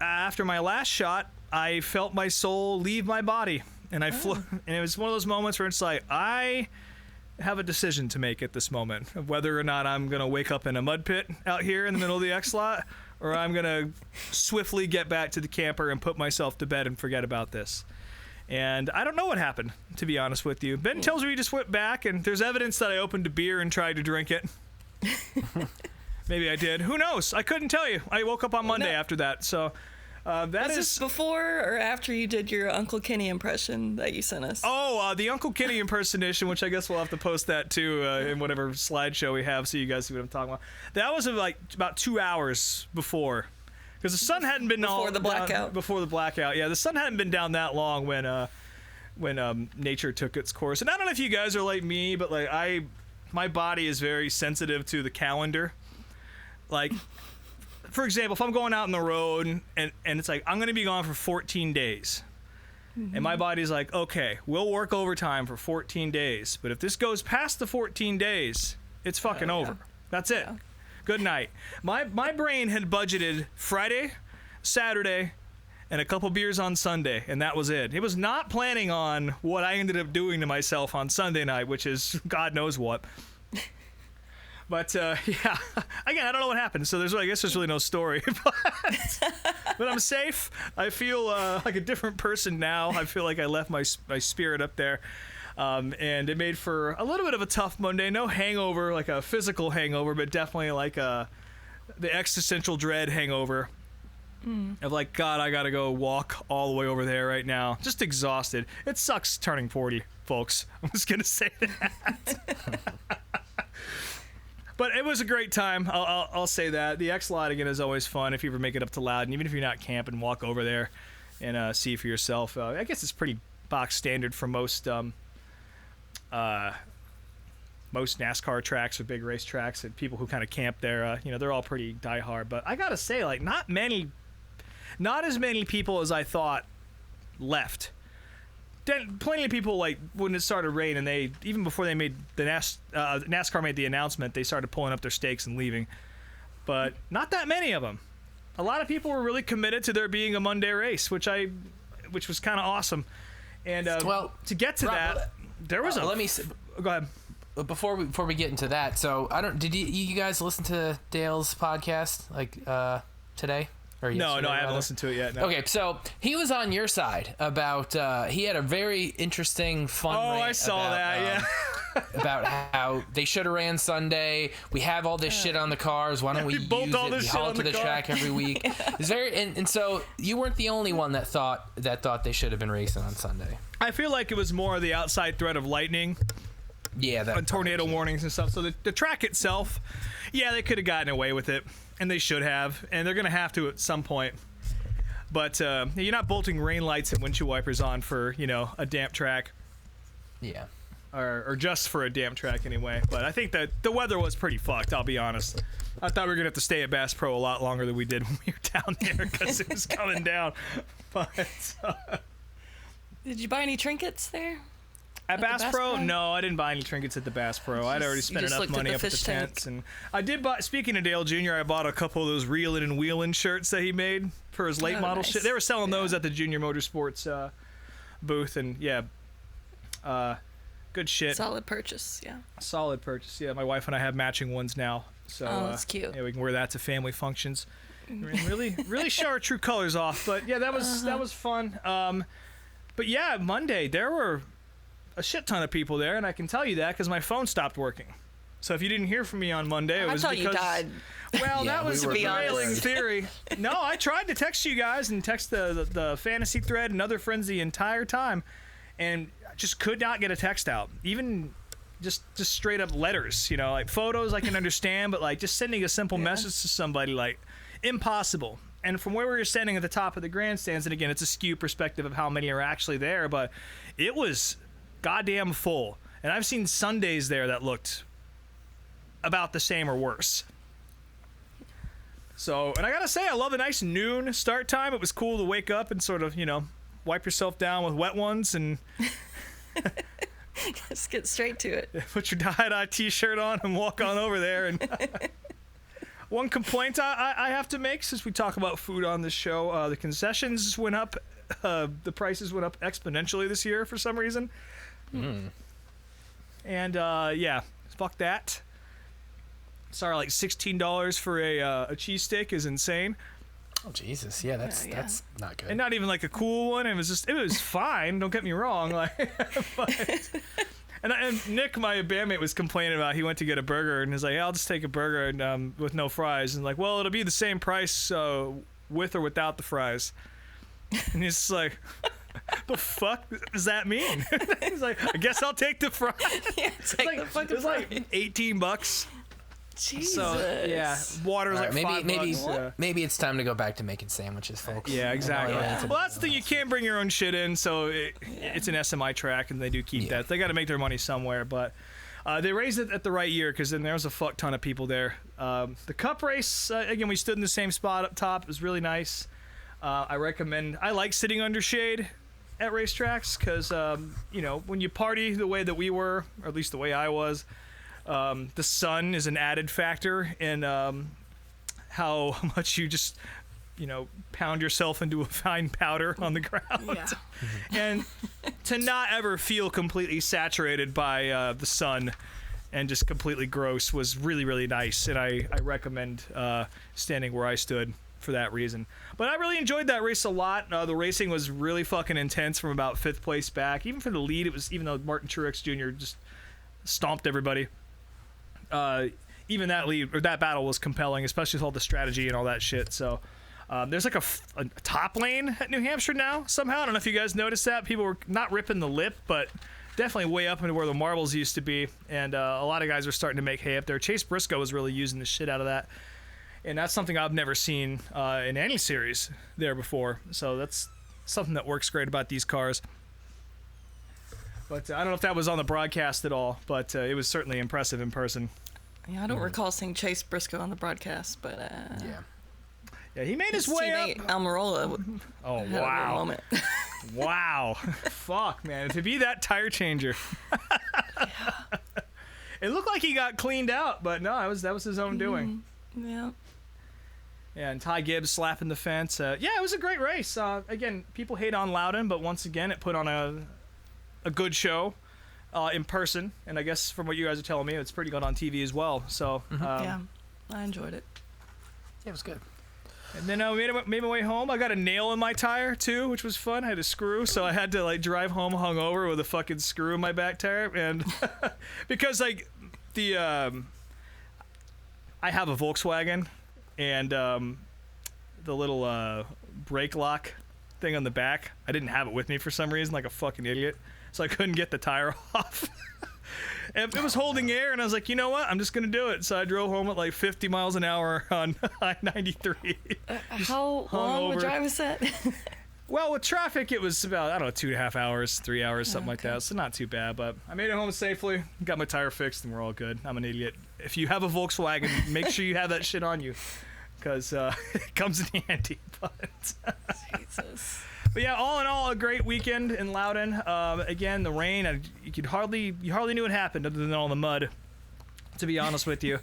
after my last shot, I felt my soul leave my body. And and it was one of those moments where it's like, I have a decision to make at this moment of whether or not I'm going to wake up in a mud pit out here in the middle of the X-Lot, or I'm going to swiftly get back to the camper and put myself to bed and forget about this. And I don't know what happened, to be honest with you. Ben tells me he just went back, and there's evidence that I opened a beer and tried to drink it. Maybe I did. Who knows? I couldn't tell you. I woke up on Monday after that, so... Was this before or after you did your Uncle Kenny impression that you sent us? Oh, the Uncle Kenny impersonation, which I guess we'll have to post that too in whatever slideshow we have, so you guys see what I'm talking about. That was about 2 hours before, because the sun hadn't been before the blackout. Before the blackout, yeah, the sun hadn't been down that long when nature took its course. And I don't know if you guys are like me, but my body is very sensitive to the calendar. For example, if I'm going out on the road and it's like, I'm going to be gone for 14 days. Mm-hmm. And my body's like, okay, we'll work overtime for 14 days. But if this goes past the 14 days, it's fucking over. That's it. Yeah. Good night. My brain had budgeted Friday, Saturday, and a couple beers on Sunday, and that was it. It was not planning on what I ended up doing to myself on Sunday night, which is God knows what. But, yeah, again, I don't know what happened, so I guess there's really no story. But I'm safe. I feel like a different person now. I feel like I left my spirit up there. And it made for a little bit of a tough Monday. No hangover, like a physical hangover, but definitely like the existential dread hangover. Of like, God, I got to go walk all the way over there right now. Just exhausted. It sucks turning 40, folks. I'm just going to say that. But it was a great time. I'll say that. The X-Lot, again, is always fun if you ever make it up to Loudon. Even if you're not camping, walk over there and see for yourself. I guess it's pretty box standard for most NASCAR tracks or big race tracks, and people who kind of camp there, they're all pretty diehard. But I got to say, not as many people as I thought left. Plenty of people, when it started raining, they, even before they made NASCAR made the announcement, they started pulling up their stakes and leaving. But not that many of them. A lot of people were really committed to there being a Monday race, which was kind of awesome. And to get to that, there was let me go ahead. Before we get into that, so did you guys listen to Dale's podcast today? No, I haven't listened to it yet. No. Okay, so he was on your side about he had a very interesting, fun rant I saw that, about how they should have ran Sunday. We have all this shit on the cars. Why don't we use it? We haul it to the track every week. It's very and so you weren't the only one that thought they should have been racing on Sunday. I feel like it was more of the outside threat of lightning. Yeah, and tornado warnings and stuff. So the track itself, they could have gotten away with it. And they should have, and they're going to have to at some point. But you're not bolting rain lights and windshield wipers on for, a damp track. Yeah. Or just for a damp track anyway. But I think that the weather was pretty fucked, I'll be honest. I thought we were going to have to stay at Bass Pro a lot longer than we did when we were down there because it was coming down. But did you buy any trinkets there? At Bass Pro? No, I didn't buy any trinkets at the Bass Pro. I'd already spent enough money up at the tents. And I did buy, speaking of Dale Jr., I bought a couple of those reeling and wheeling shirts that he made for his late model shit. They were selling those at the Junior Motorsports booth, and good shit. Solid purchase, yeah. Solid purchase, yeah. My wife and I have matching ones now. So, that's cute. Yeah, we can wear that to family functions. Really show our true colors off. But yeah, that was fun. But yeah, Monday, there were a shit ton of people there, and I can tell you that because my phone stopped working. So if you didn't hear from me on Monday, it was because you died. Well, that was a prevailing theory. No, I tried to text you guys and text the fantasy thread and other friends the entire time, and just could not get a text out. Even just straight up letters, you know, like photos I can understand, but like just sending a simple message to somebody, like, impossible. And from where we were standing at the top of the grandstands, and again, it's a skewed perspective of how many are actually there, but it was goddamn full. And I've seen Sundays there that looked about the same or worse. So, and I gotta say, I love the nice noon start time. It was cool to wake up and sort of, you know, wipe yourself down with wet ones and Just get straight to it. put your tie-dye t-shirt on and walk on over there. And one complaint I have to make, since we talk about food on this show, the concessions went up. The prices went up exponentially this year for some reason. And yeah, fuck that. Sorry, like $16 for a cheesesteak is insane. Oh Jesus, yeah, that's not good. And not even like a cool one. It was fine. Don't get me wrong. Like, but, and Nick, my bandmate, was complaining about. He went to get a burger and he's like, "I'll just take a burger and with no fries." And like, well, it'll be the same price with or without the fries. And he's just like, the fuck does that mean? He's like, I guess I'll take the fries. Yeah, take the fucking fries. Like $18. Jesus. So yeah, water's Right, like $5. maybe it's time to go back to making sandwiches, folks. Yeah, exactly. Yeah. Well, that's the thing. You can't bring your own shit in, so it's an SMI track, and they do keep that. They got to make their money somewhere, but they raised it at the right year because then there was a fuck ton of people there. The cup race, again, we stood in the same spot up top. It was really nice. I like sitting under shade at racetracks because, you know, when you party the way that we were, or at least the way I was, the sun is an added factor in how much you just, you know, pound yourself into a fine powder on the ground. Yeah. And to not ever feel completely saturated by the sun and just completely gross was really, really nice. And I recommend standing where I stood for that reason. But I really enjoyed that race a lot. The racing was really fucking intense from about 5th place back. Even for the lead, it was, even though Martin Truex Jr. just stomped everybody. Even that lead or that battle was compelling, especially with all the strategy and all that shit. So there's like a top lane at New Hampshire now somehow. I don't know if you guys noticed that. People were not ripping the lip, but definitely way up into where the marbles used to be. And a lot of guys are starting to make hay up there. Chase Briscoe was really using the shit out of that. And that's something I've never seen in any series there before. So that's something that works great about these cars. But I don't know if that was on the broadcast at all, but it was certainly impressive in person. Yeah, I don't recall seeing Chase Briscoe on the broadcast, but yeah, he made his way teammate up. Almirola. Oh had a wow! moment. Wow, fuck, man, to be that tire changer. It looked like he got cleaned out, but no, that was his own doing. Yeah. Yeah, and Ty Gibbs slapping the fence. Yeah, it was a great race. Again, people hate on Loudon, but once again, it put on a good show in person, and I guess from what you guys are telling me, it's pretty good on TV as well. So Yeah, I enjoyed it. Yeah, it was good. And then I made my way home. I got a nail in my tire too, which was fun. I had a screw, so I had to like drive home hungover with a fucking screw in my back tire, and because like the I have a Volkswagen, and the little brake lock thing on the back, I didn't have it with me for some reason, like a fucking idiot. So I couldn't get the tire off. And it was holding air, and I was like, you know what? I'm just going to do it. So I drove home at like 50 miles an hour on I-93. How long of a drive was that? Well, with traffic, it was about, I don't know, 2.5 hours, 3 hours, something like that. So not too bad, but I made it home safely, got my tire fixed, and we're all good. I'm an idiot. If you have a Volkswagen, make sure you have that shit on you, because it comes in handy. But Jesus. But yeah, all in all, a great weekend in Loudon. Again, the rain, you hardly knew it happened other than all the mud, to be honest with you.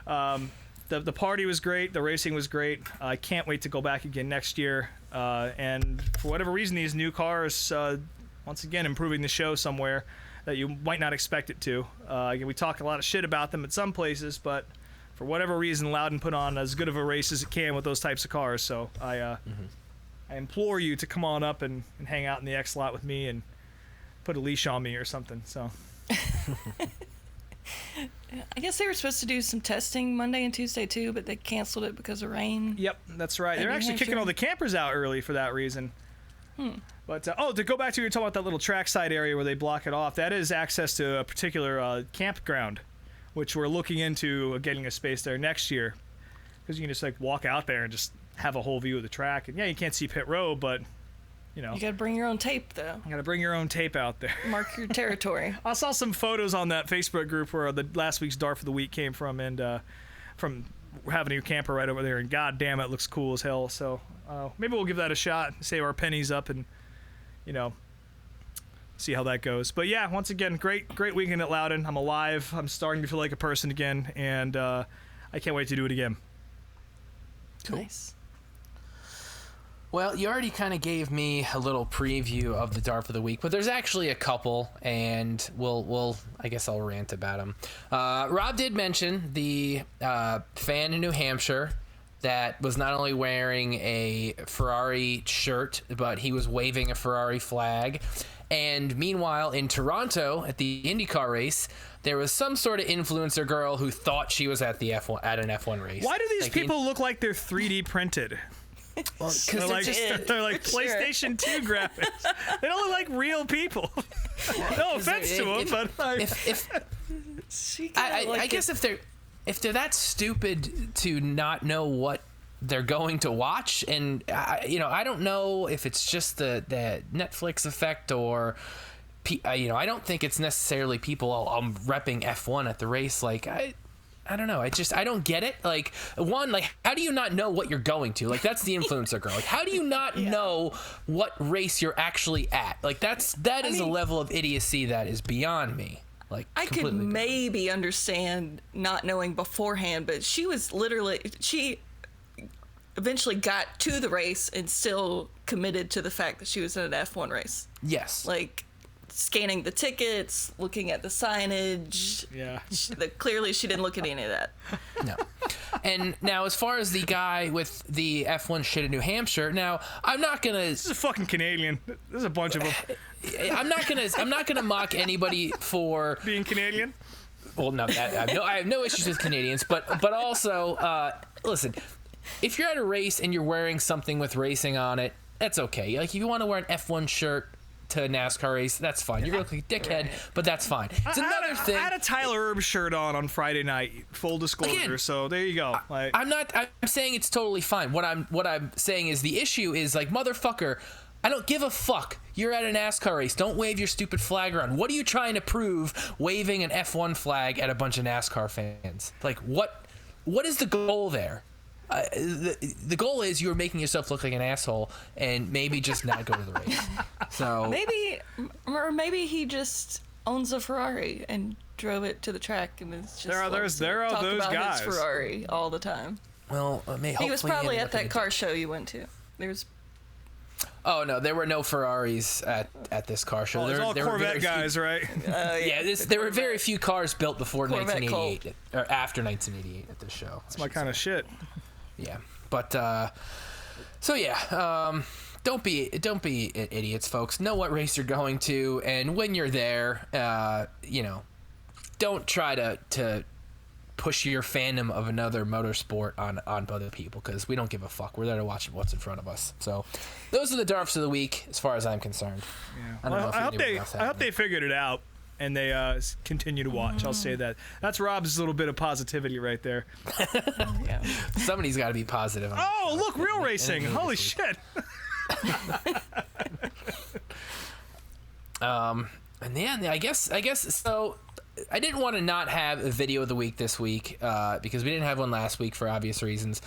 The party was great. The racing was great. I can't wait to go back again next year. And for whatever reason, these new cars, once again, improving the show somewhere that you might not expect it to. Again, we talk a lot of shit about them at some places, but for whatever reason, Loudon put on as good of a race as it can with those types of cars. So I implore you to come on up and hang out in the X lot with me and put a leash on me or something. So I guess they were supposed to do some testing Monday and Tuesday too, but they canceled it because of rain. Yep, that's right. They're actually kicking all the campers out early for that reason. But to go back to you talking about that little trackside area where they block it off, that is access to a particular campground, which we're looking into getting a space there next year, because you can just like walk out there and just have a whole view of the track. And yeah, you can't see pit road, but you know, You gotta bring your own tape, though. you got to bring your own tape out there. Mark your territory. I saw some photos on that Facebook group where the last week's Dart for the Week came from, and from having a camper right over there, and god damn, it looks cool as hell. So maybe we'll give that a shot, save our pennies up, and you know, see how that goes. But yeah, once again, great weekend at Loudon. I'm alive. I'm starting to feel like a person again, and I can't wait to do it again. Cool. Nice. Well, you already kind of gave me a little preview of the Dart for the Week, but there's actually a couple, and I guess I'll rant about them. Rob did mention the fan in New Hampshire that was not only wearing a Ferrari shirt, but he was waving a Ferrari flag. And meanwhile, in Toronto at the IndyCar race, there was some sort of influencer girl who thought she was at an F1 race. Why do these people look like they're 3D printed? Well, They're like PlayStation 2 graphics. They don't look like real people. No offense to them, but I guess if they're that stupid to not know what they're going to watch, and I don't know if it's just the Netflix effect, or I don't think it's necessarily people all repping F1 at the race. Like I don't know. I don't get it. Like, one, like, how do you not know what you're going to? Like, that's the influencer girl. Like, how do you not know what race you're actually at? Like, that is a level of idiocy that is beyond me. Like, I could maybe understand not knowing beforehand, but she eventually got to the race and still committed to the fact that she was in an F1 race. Yes. Like, scanning the tickets, looking at the signage. Yeah. Clearly, she didn't look at any of that. No. And now, as far as the guy with the F1 shit in New Hampshire, now I'm not gonna. This is a fucking Canadian. There's a bunch of them. I'm not gonna mock anybody for being Canadian. Well, no, I have no issues with Canadians, but also, listen, if you're at a race and you're wearing something with racing on it, that's okay. Like, if you want to wear an F1 shirt to a NASCAR race, that's fine. You're gonna look like a dickhead, but that's fine. It's another thing. I had a Tyler Erb shirt on Friday night. Full disclosure. Again, so there you go. I'm saying it's totally fine. What I'm saying is the issue is, like, motherfucker, I don't give a fuck. You're at a NASCAR race. Don't wave your stupid flag around. What are you trying to prove waving an F1 flag at a bunch of NASCAR fans? Like, what is the goal there? The goal is you're making yourself look like an asshole, and maybe just not go to the race. So maybe he just owns a Ferrari and drove it to the track, and it's just there are those guys. His Ferrari all the time. Well, he was probably at that car show you went to. There's. Oh no, there were no Ferraris at this car show. There's all Corvette guys, right? There were very few cars built before 1988 or after 1988 at this show. That's my kind of shit. Yeah, but don't be idiots, folks. Know what race you're going to, and when you're there, don't try to push your fandom of another motorsport on other people, because we don't give a fuck. We're there to watch what's in front of us. So those are the Darfs of the week, as far as I'm concerned. Yeah. I hope they figured it out. And they continue to watch. I'll say that. That's Rob's little bit of positivity right there. Yeah. Somebody's got to be positive. Oh, look, real racing! Holy shit! And yeah, I guess so. I didn't want to not have a video of the week this week because we didn't have one last week for obvious reasons.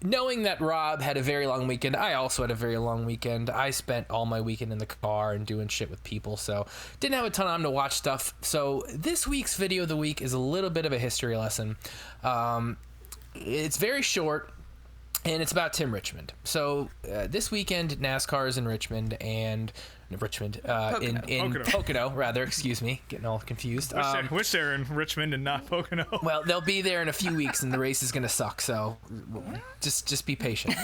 Knowing that Rob had a very long weekend, I also had a very long weekend. I spent all my weekend in the car and doing shit with people, so didn't have a ton of time to watch stuff. So this week's video of the week is a little bit of a history lesson. It's very short, and it's about Tim Richmond. So this weekend, NASCAR is in Richmond, and Pocono, rather, excuse me, getting all confused. Wish they're in Richmond and not Pocono. Well, they'll be there in a few weeks, and the race is gonna suck. So just be patient.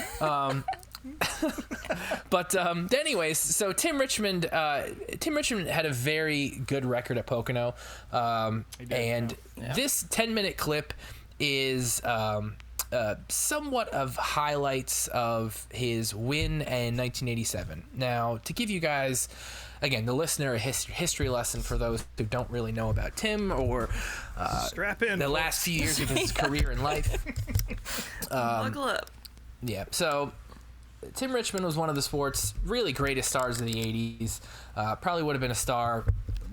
But anyways, so Tim Richmond had a very good record at Pocono, and this 10-minute clip is somewhat of highlights of his win in 1987. Now, to give you guys, again, the listener, a history lesson for those who don't really know about Tim or strap in the last few years of his career in life. Buckle up. Yeah, so Tim Richmond was one of the sport's really greatest stars of the 80s. Probably would have been a star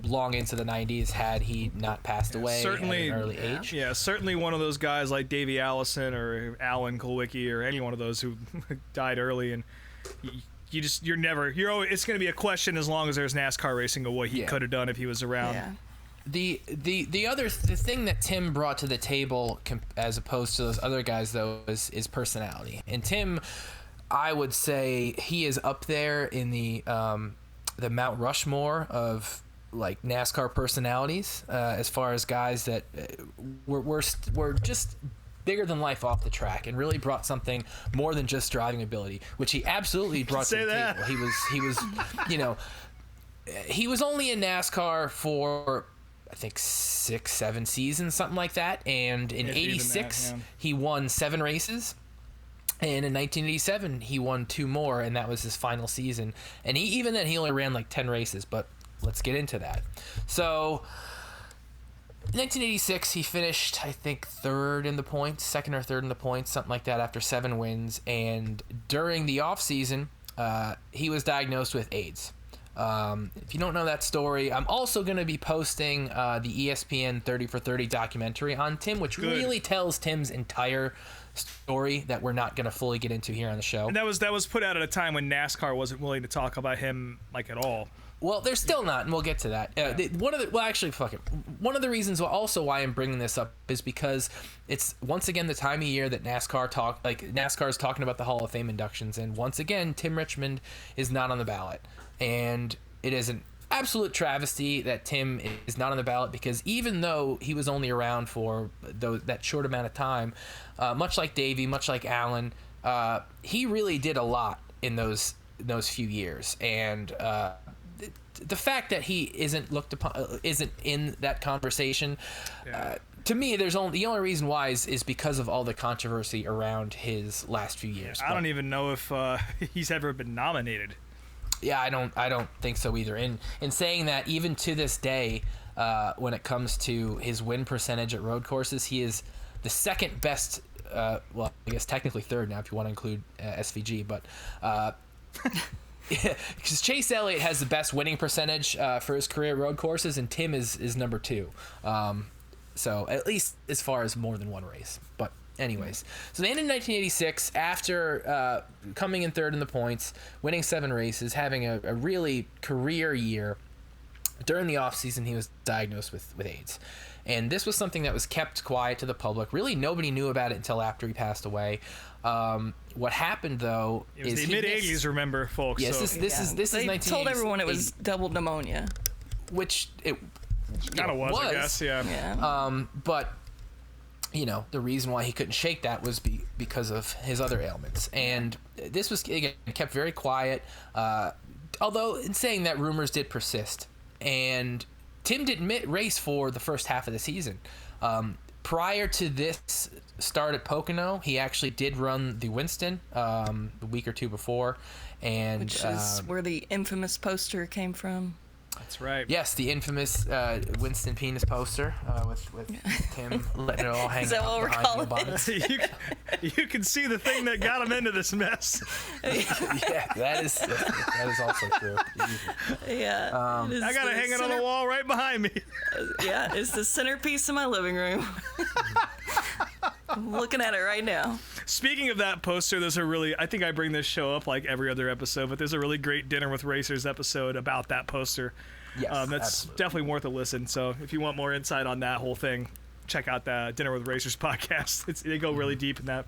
long into the 90s had he not passed away certainly, at an early age. Yeah, certainly one of those guys like Davey Allison or Alan Kulwicki or any one of those who died early, and you're always, it's going to be a question as long as there's NASCAR racing of what he could have done if he was around. Yeah. The thing that Tim brought to the table as opposed to those other guys though is personality. And Tim, I would say he is up there in the Mount Rushmore of like NASCAR personalities, as far as guys that were just bigger than life off the track and really brought something more than just driving ability, which he absolutely brought to the table. He was he was only in NASCAR for I think 6-7 seasons, something like that, and in '86 he won 7 races. And in 1987 he won 2 more, and that was his final season. And he only ran like 10 races, but let's get into that. So, in 1986, he finished, I think, second or third in the points, something like that, after 7 wins. And during the off-season, he was diagnosed with AIDS. If you don't know that story, I'm also going to be posting the ESPN 30 for 30 documentary on Tim, which really tells Tim's entire story that we're not going to fully get into here on the show. And that was put out at a time when NASCAR wasn't willing to talk about him like at all. Well, they're still not, and we'll get to that. One of the reasons why I'm bringing this up is because it's once again the time of year that NASCAR is talking about the Hall of Fame inductions, and once again Tim Richmond is not on the ballot, and it is an absolute travesty that Tim is not on the ballot, because even though he was only around for that short amount of time, much like Davey, much like Alan, he really did a lot in those few years, and the fact that he isn't in that conversation, to me, the only reason why is because of all the controversy around his last few years. I don't even know if he's ever been nominated. Yeah, I don't think so either. In saying that, even to this day, when it comes to his win percentage at road courses, he is the second best. Well, I guess technically third now if you want to include SVG, but. Yeah, because Chase Elliott has the best winning percentage for his career road courses, and Tim is number 2. So at least as far as more than one race. But anyways, so they ended in 1986 after coming in third in the points, winning 7 races, having a really career year. During the offseason, he was diagnosed with AIDS. And this was something that was kept quiet to the public. Really, nobody knew about it until after he passed away. What happened though it was the mid-'80s, remember, folks? Yes, so. this is 1980s. They told everyone it was double pneumonia, which it kind of was, I guess. Yeah. But the reason why he couldn't shake that was because of his other ailments, and this was again kept very quiet. Although in saying that, rumors did persist, and Tim didn't race for the first half of the season. Prior to this start at Pocono, he actually did run the Winston the week or two before, and which is where the infamous poster came from. That's right. Yes, the infamous Winston penis poster with Tim letting it all hang out behind the bonnet. You can see the thing that got him into this mess. Yeah, that is also true. Yeah. I gotta hang it on the wall right behind me. Yeah, it's the centerpiece of my living room. I'm looking at it right now. Speaking of that poster, I think I bring this show up like every other episode, but there's a really great Dinner with Racers episode about that poster. Yes, that's absolutely. Definitely worth a listen. So if you want more insight on that whole thing, check out the Dinner with Racers podcast. They go really deep in that.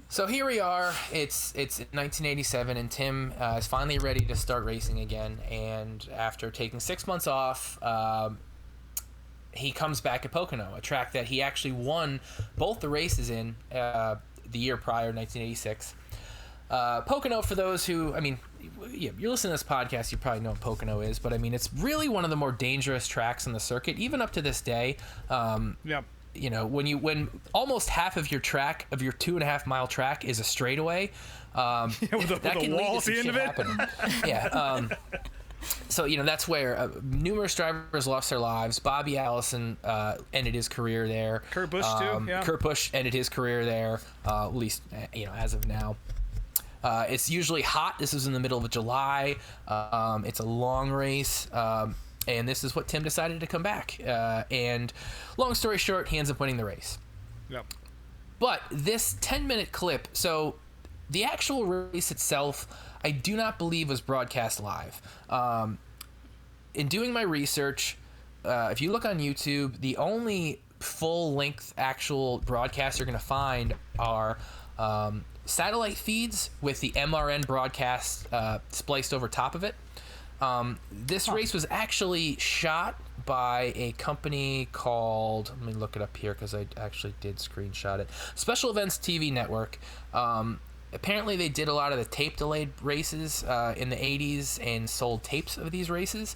So here we are. It's 1987, and Tim is finally ready to start racing again. And after taking 6 months off, he comes back at Pocono, a track that he actually won both the races in the year prior, 1986. Pocono, for those who, you're listening to this podcast, you probably know what Pocono is, but it's really one of the more dangerous tracks on the circuit, even up to this day. Yeah. when almost half of your 2.5 mile track is a straightaway, with that a can wall lead at to the some end shit of it. happening. Yeah. So that's where numerous drivers lost their lives. Bobby Allison ended his career there. Kurt Busch too. Yeah. Kurt Busch ended his career there, at least as of now. It's usually hot. This was in the middle of July. It's a long race. And this is what Tim decided to come back. And long story short, he ends up winning the race. Yep. But this 10-minute clip, so the actual race itself, I do not believe was broadcast live. In doing my research, if you look on YouTube, the only full-length actual broadcasts you're going to find are satellite feeds with the MRN broadcast spliced over top of it. This race was actually shot by a company called, let me look it up here because I actually did screenshot it, Special Events TV Network. Apparently they did a lot of the tape delayed races in the 80s and sold tapes of these races.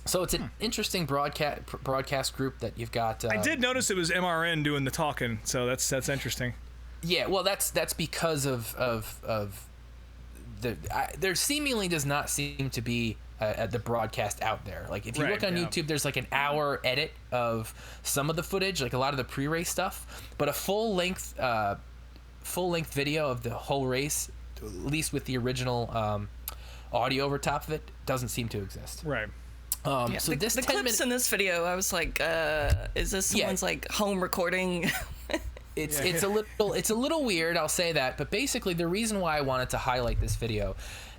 So it's an interesting broadcast group that you've got. I did notice it was MRN doing the talking, so that's interesting. Yeah, well, that's because of there seemingly does not seem to be the broadcast out there. Like if you look on YouTube, there's like an hour edit of some of the footage, like a lot of the pre-race stuff, but a full length video of the whole race, at least with the original audio over top of it, doesn't seem to exist. Right. So the this clips in this video, I was like, is this someone's like home recording? It's a little weird, I'll say that, but basically the reason why I wanted to highlight this video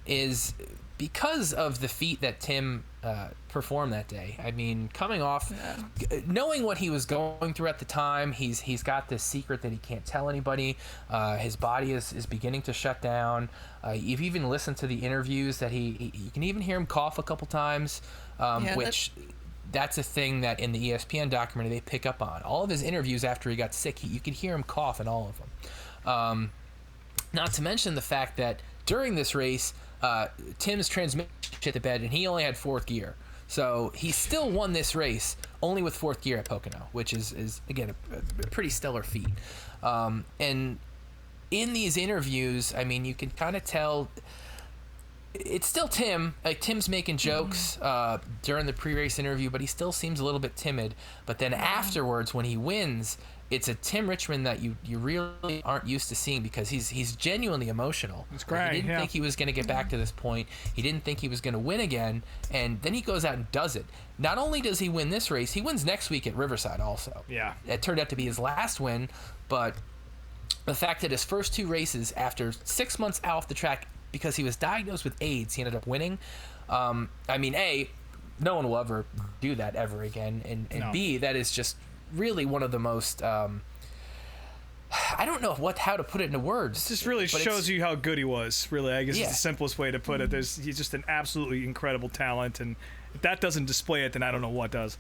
is because of the feat that Tim performed that day. I mean, coming off, knowing what he was going through at the time, he's got this secret that he can't tell anybody. His body is beginning to shut down. You've even listened to the interviews that you can even hear him cough a couple times, that's a thing that in the ESPN documentary they pick up on. All of his interviews after he got sick, you could hear him cough in all of them. Not to mention the fact that during this race, Tim's transmission hit the bed and he only had fourth gear. So he still won this race only with fourth gear at Pocono, which is again, a pretty stellar feat. And in these interviews, I mean, you can kind of tell it's still Tim. Like Tim's making jokes during the pre-race interview, but he still seems a little bit timid. But then afterwards, when he wins, it's a Tim Richmond that you really aren't used to seeing because he's genuinely emotional. It's great. He didn't think he was going to get back to this point. He didn't think he was going to win again, and then he goes out and does it. Not only does he win this race, he wins next week at Riverside also. Yeah. It turned out to be his last win, but the fact that his first two races after 6 months off the track because he was diagnosed with AIDS, he ended up winning. I mean, A, no one will ever do that ever again, and no. B, that is just really one of the most I don't know how to put it into words. It just really shows you how good he was, really. I guess it's the simplest way to put it. He's just an absolutely incredible talent, and if that doesn't display it, then I don't know what does.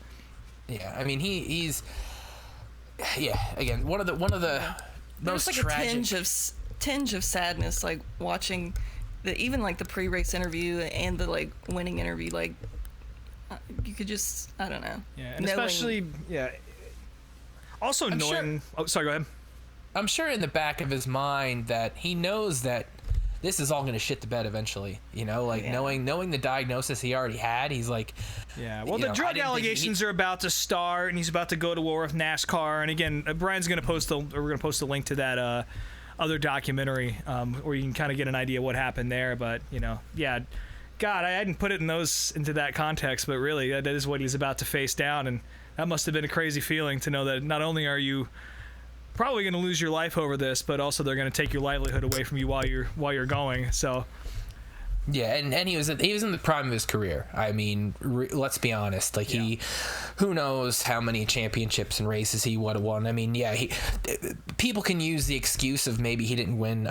Yeah, I mean he's again one of the most like tragic. A tinge of sadness, like watching even like the pre-race interview and the like winning interview, like you could just, I don't know. Yeah, and especially also knowing. Sorry, go ahead. I'm sure in the back of his mind that he knows that this is all going to shit the bed eventually. Knowing the diagnosis he already had, he's like, Well, the drug allegations are about to start, and he's about to go to war with NASCAR. And again, Brian's going to post we're going to post a link to that other documentary where you can kind of get an idea what happened there. But God, I hadn't put it into that context, but really that is what he's about to face down, and that must have been a crazy feeling to know that not only are you probably going to lose your life over this, but also they're going to take your livelihood away from you while you're going. So yeah, and he was in the prime of his career. I mean, let's be honest. Like who knows how many championships and races he would have won. I mean, people can use the excuse of maybe he didn't win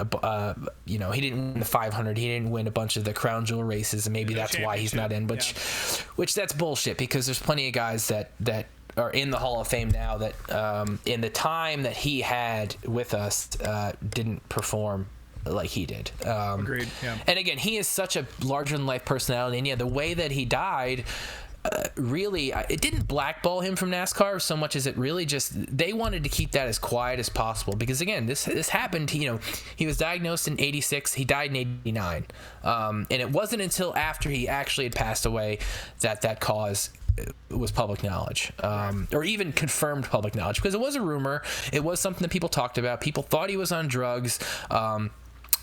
he didn't win the 500, he didn't win a bunch of the crown jewel races, and maybe that's why he's not in. Which that's bullshit, because there's plenty of guys that are in the Hall of Fame now that in the time that he had with us didn't perform like he did. Agreed. Yeah. And again, he is such a larger than life personality, and the way that he died, really, it didn't blackball him from NASCAR so much as it really just, they wanted to keep that as quiet as possible, because again, this happened, he was diagnosed in 86, he died in 89, and it wasn't until after he actually had passed away that cause was public knowledge, or even confirmed public knowledge, because it was a rumor, it was something that people talked about, people thought he was on drugs.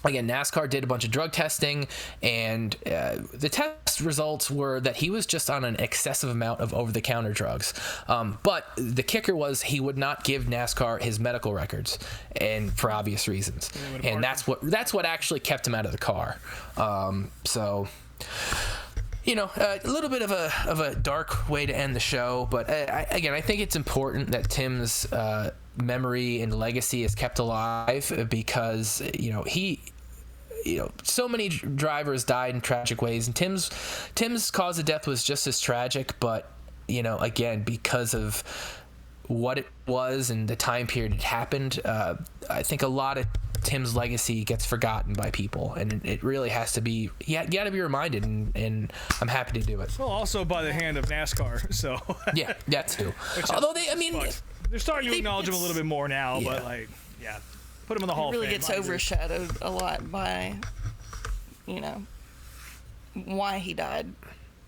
Again, NASCAR did a bunch of drug testing, and the test results were that he was just on an excessive amount of over-the-counter drugs. But the kicker was he would not give NASCAR his medical records, and for obvious reasons. And that's what actually kept him out of the car. So, a little bit of a dark way to end the show, but I think it's important that Tim's memory and legacy is kept alive, because so many drivers died in tragic ways, and Tim's cause of death was just as tragic, but again, because of what it was and the time period it happened, I think a lot of Tim's legacy gets forgotten by people, and it really has to be, you got to be reminded, and I'm happy to do it. Well, also by the hand of NASCAR, so. Yeah, that too. Although they're starting to acknowledge him a little bit more now, but put him in the Hall of Fame. It really gets overshadowed a lot by, why he died.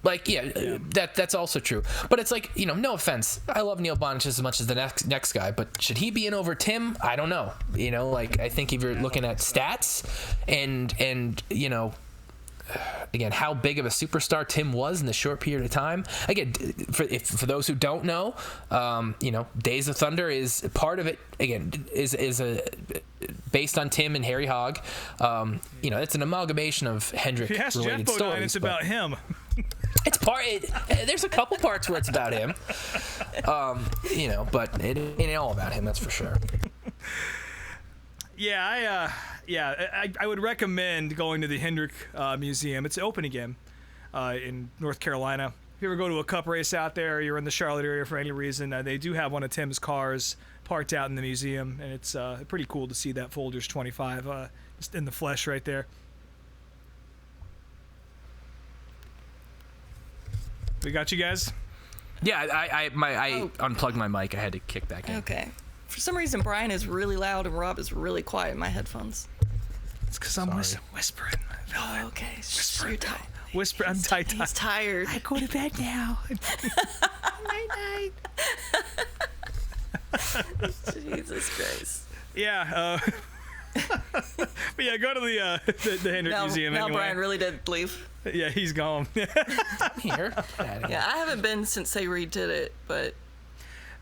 That's also true. But it's like, no offense, I love Neil Bonnet just as much as the next guy, but should he be in over Tim? I don't know. I think if you're looking at stats and again, how big of a superstar Tim was in the short period of time. Again, for those who don't know, Days of Thunder is part of it. Again, is based on Tim and Harry Hogg. It's an amalgamation of Hendrick related stories. It's about him. It's there's a couple parts where it's about him, but it ain't all about him. That's for sure. Yeah, I would recommend going to the Hendrick Museum. It's open again in North Carolina. If you ever go to a cup race out there, or you're in the Charlotte area for any reason, they do have one of Tim's cars parked out in the museum, and it's pretty cool to see that Folgers 25 just in the flesh right there. We got you guys? Yeah, I unplugged my mic. I had to kick back in. Okay. For some reason, Brian is really loud and Rob is really quiet in my headphones. It's because I'm whispering. Oh, okay. You're tired. Whisper. I'm tight. He's tired. I go to bed now. Night. Jesus Christ. Yeah. But yeah, go to the Hendrick Museum. Now anyway. Brian really did leave. Yeah, he's gone. Here. Yeah, I haven't been since they redid it, but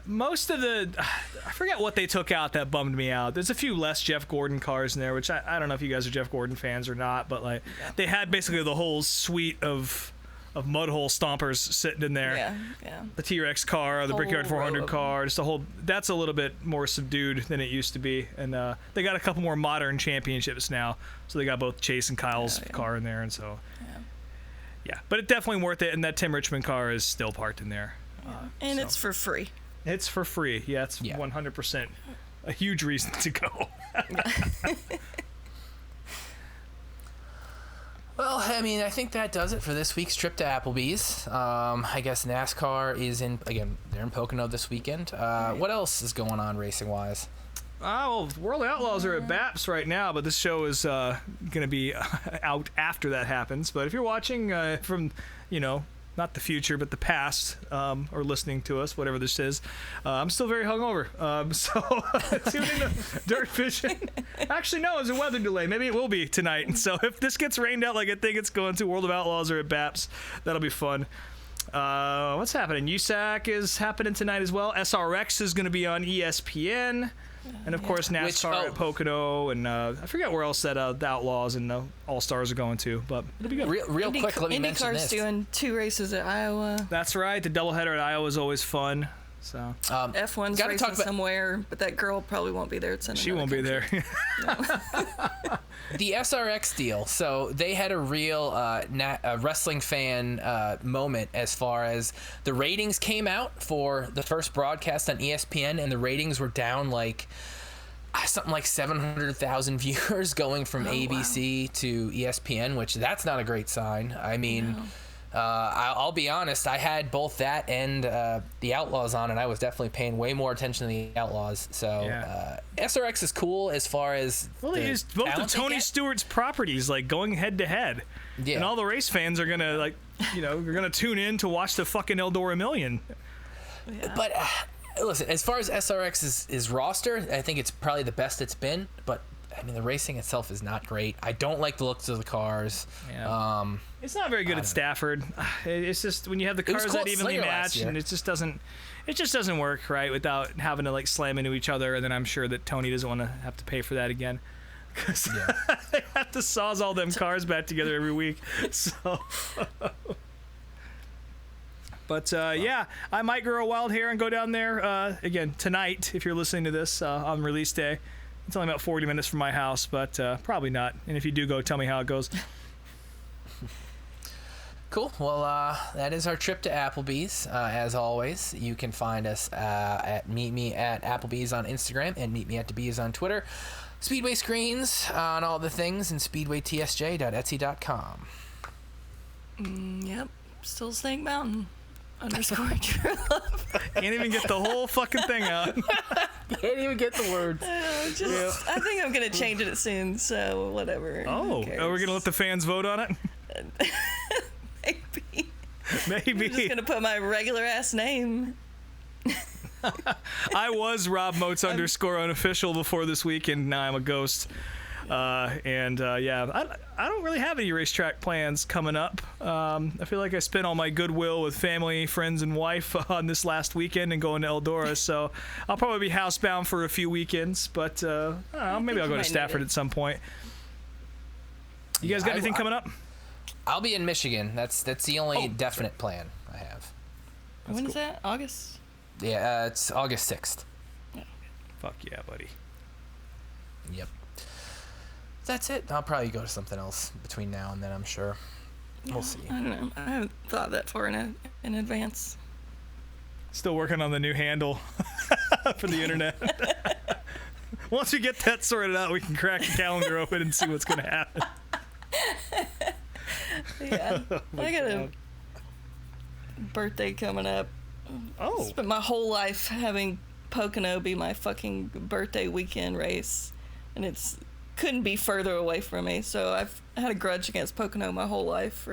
most of I forget what they took out that bummed me out. There's a few less Jeff Gordon cars in there, which I don't know if you guys are Jeff Gordon fans or not, but they had basically the whole suite of mudhole stompers sitting in there. Yeah. The T-Rex car, the Brickyard 400 car, just that's a little bit more subdued than it used to be. And they got a couple more modern championships now. So they got both Chase and Kyle's car in there, and so yeah. But it's definitely worth it, and that Tim Richmond car is still parked in there. And it's for free. It's for free. Yeah, it's 100% a huge reason to go. Well, I think that does it for this week's trip to Applebee's. I guess NASCAR is they're in Pocono this weekend. What else is going on racing-wise? Well, World Outlaws are at BAPS right now, but this show is going to be out after that happens. But if you're watching from, not the future, but the past, or listening to us, whatever this is, I'm still very hungover. So tune into Dirt Vision. Actually, no, it's a weather delay. Maybe it will be tonight. And so if this gets rained out like I think it's going to, World of Outlaws are at BAPS. That'll be fun. What's happening? USAC is happening tonight as well. SRX is going to be on ESPN. And of course, NASCAR at Pocono, and I forget where else that the Outlaws and the All-Stars are going to, but it'll be good. Real quick, let me mention this. IndyCar's doing 2 races at Iowa. That's right. The doubleheader at Iowa is always fun. So F1's racing somewhere, but that girl probably won't be there. She won't be there. The SRX deal. So they had a real wrestling fan moment as far as the ratings came out for the first broadcast on ESPN, and the ratings were down something like 700,000 viewers going from ABC to ESPN, which that's not a great sign. I'll be honest. I had both that and the Outlaws on, and I was definitely paying way more attention to the Outlaws. So SRX is cool as far as they used both of Tony Stewart's properties, like going head to head. Yeah. And all the race fans are gonna they're gonna tune in to watch the fucking Eldora Million. Yeah. But listen, as far as SRX is roster, I think it's probably the best it's been. But I mean, the racing itself is not great. I don't like the looks of the cars. Yeah. It's not very good at Stafford. It's just when you have the cars that evenly match, and it just doesn't work right without having to like slam into each other. And then I'm sure that Tony doesn't want to have to pay for that again, because they have to saws all them cars back together every week. So. But I might grow a wild hair and go down there again tonight if you're listening to this on release day. It's only about 40 minutes from my house, but probably not. And if you do go, tell me how it goes. Cool. Well, that is our trip to Applebee's. As always, you can find us at Meet Me at Applebee's on Instagram and Meet Me at DeBees on Twitter. Speedway screens on all the things and speedwaytsj.etsy.com. Yep. Still Snake Mountain _ True Love. Can't even get the whole fucking thing out. Can't even get the words. I think I'm going to change it soon, so whatever. Oh, we're going to let the fans vote on it? Maybe. I'm just going to put my regular ass name. I was Rob Moats _ unofficial before this week, and now I'm a ghost. I don't really have any racetrack plans coming up. I feel like I spent all my goodwill with family, friends, and wife on this last weekend and going to Eldora, so I'll probably be housebound for a few weekends, but I don't know, maybe I'll go to Stafford at some point. You guys got anything coming up? I'll be in Michigan. That's the only definite plan I have. When is that? August? Yeah, it's August 6th. Yeah. Fuck yeah, buddy. Yep. That's it. I'll probably go to something else between now and then, I'm sure. We'll see. I don't know. I haven't thought that far in advance. Still working on the new handle for the internet. Once we get that sorted out, we can crack the calendar open and see what's going to happen. Yeah. I got a birthday coming up. Oh. Spent my whole life having Pocono be my fucking birthday weekend race, and it's couldn't be further away from me, so I've had a grudge against Pocono my whole life.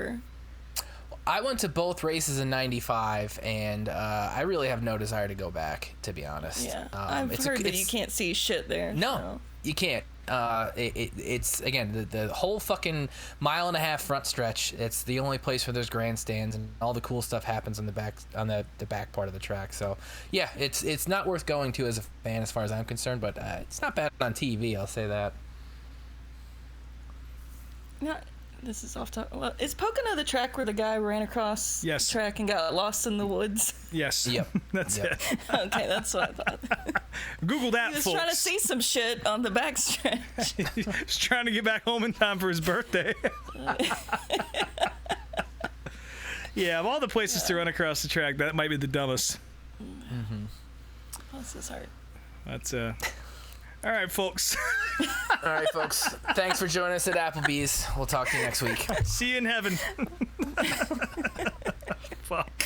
I went to both races in '95, and I really have no desire to go back, to be honest. Yeah, I've heard that you can't see shit there. No, so. You can't. It's again the whole fucking mile and a half front stretch. It's the only place where there's grandstands and all the cool stuff happens on the back part of the track. So yeah, it's not worth going to as a fan as far as I'm concerned, but it's not bad on TV. I'll say that. Not, this is off topic. Well, is Pocono the track where the guy ran across the track and got lost in the woods? Yes. Yep. That's it. Okay, that's what I thought. Google that, folks. He was trying to see some shit on the backstretch. He's trying to get back home in time for his birthday. Yeah, of all the places to run across the track, that might be the dumbest. Mm-hmm. Bless his heart. That's all right, folks. All right, folks. Thanks for joining us at Applebee's. We'll talk to you next week. See you in heaven. Fuck.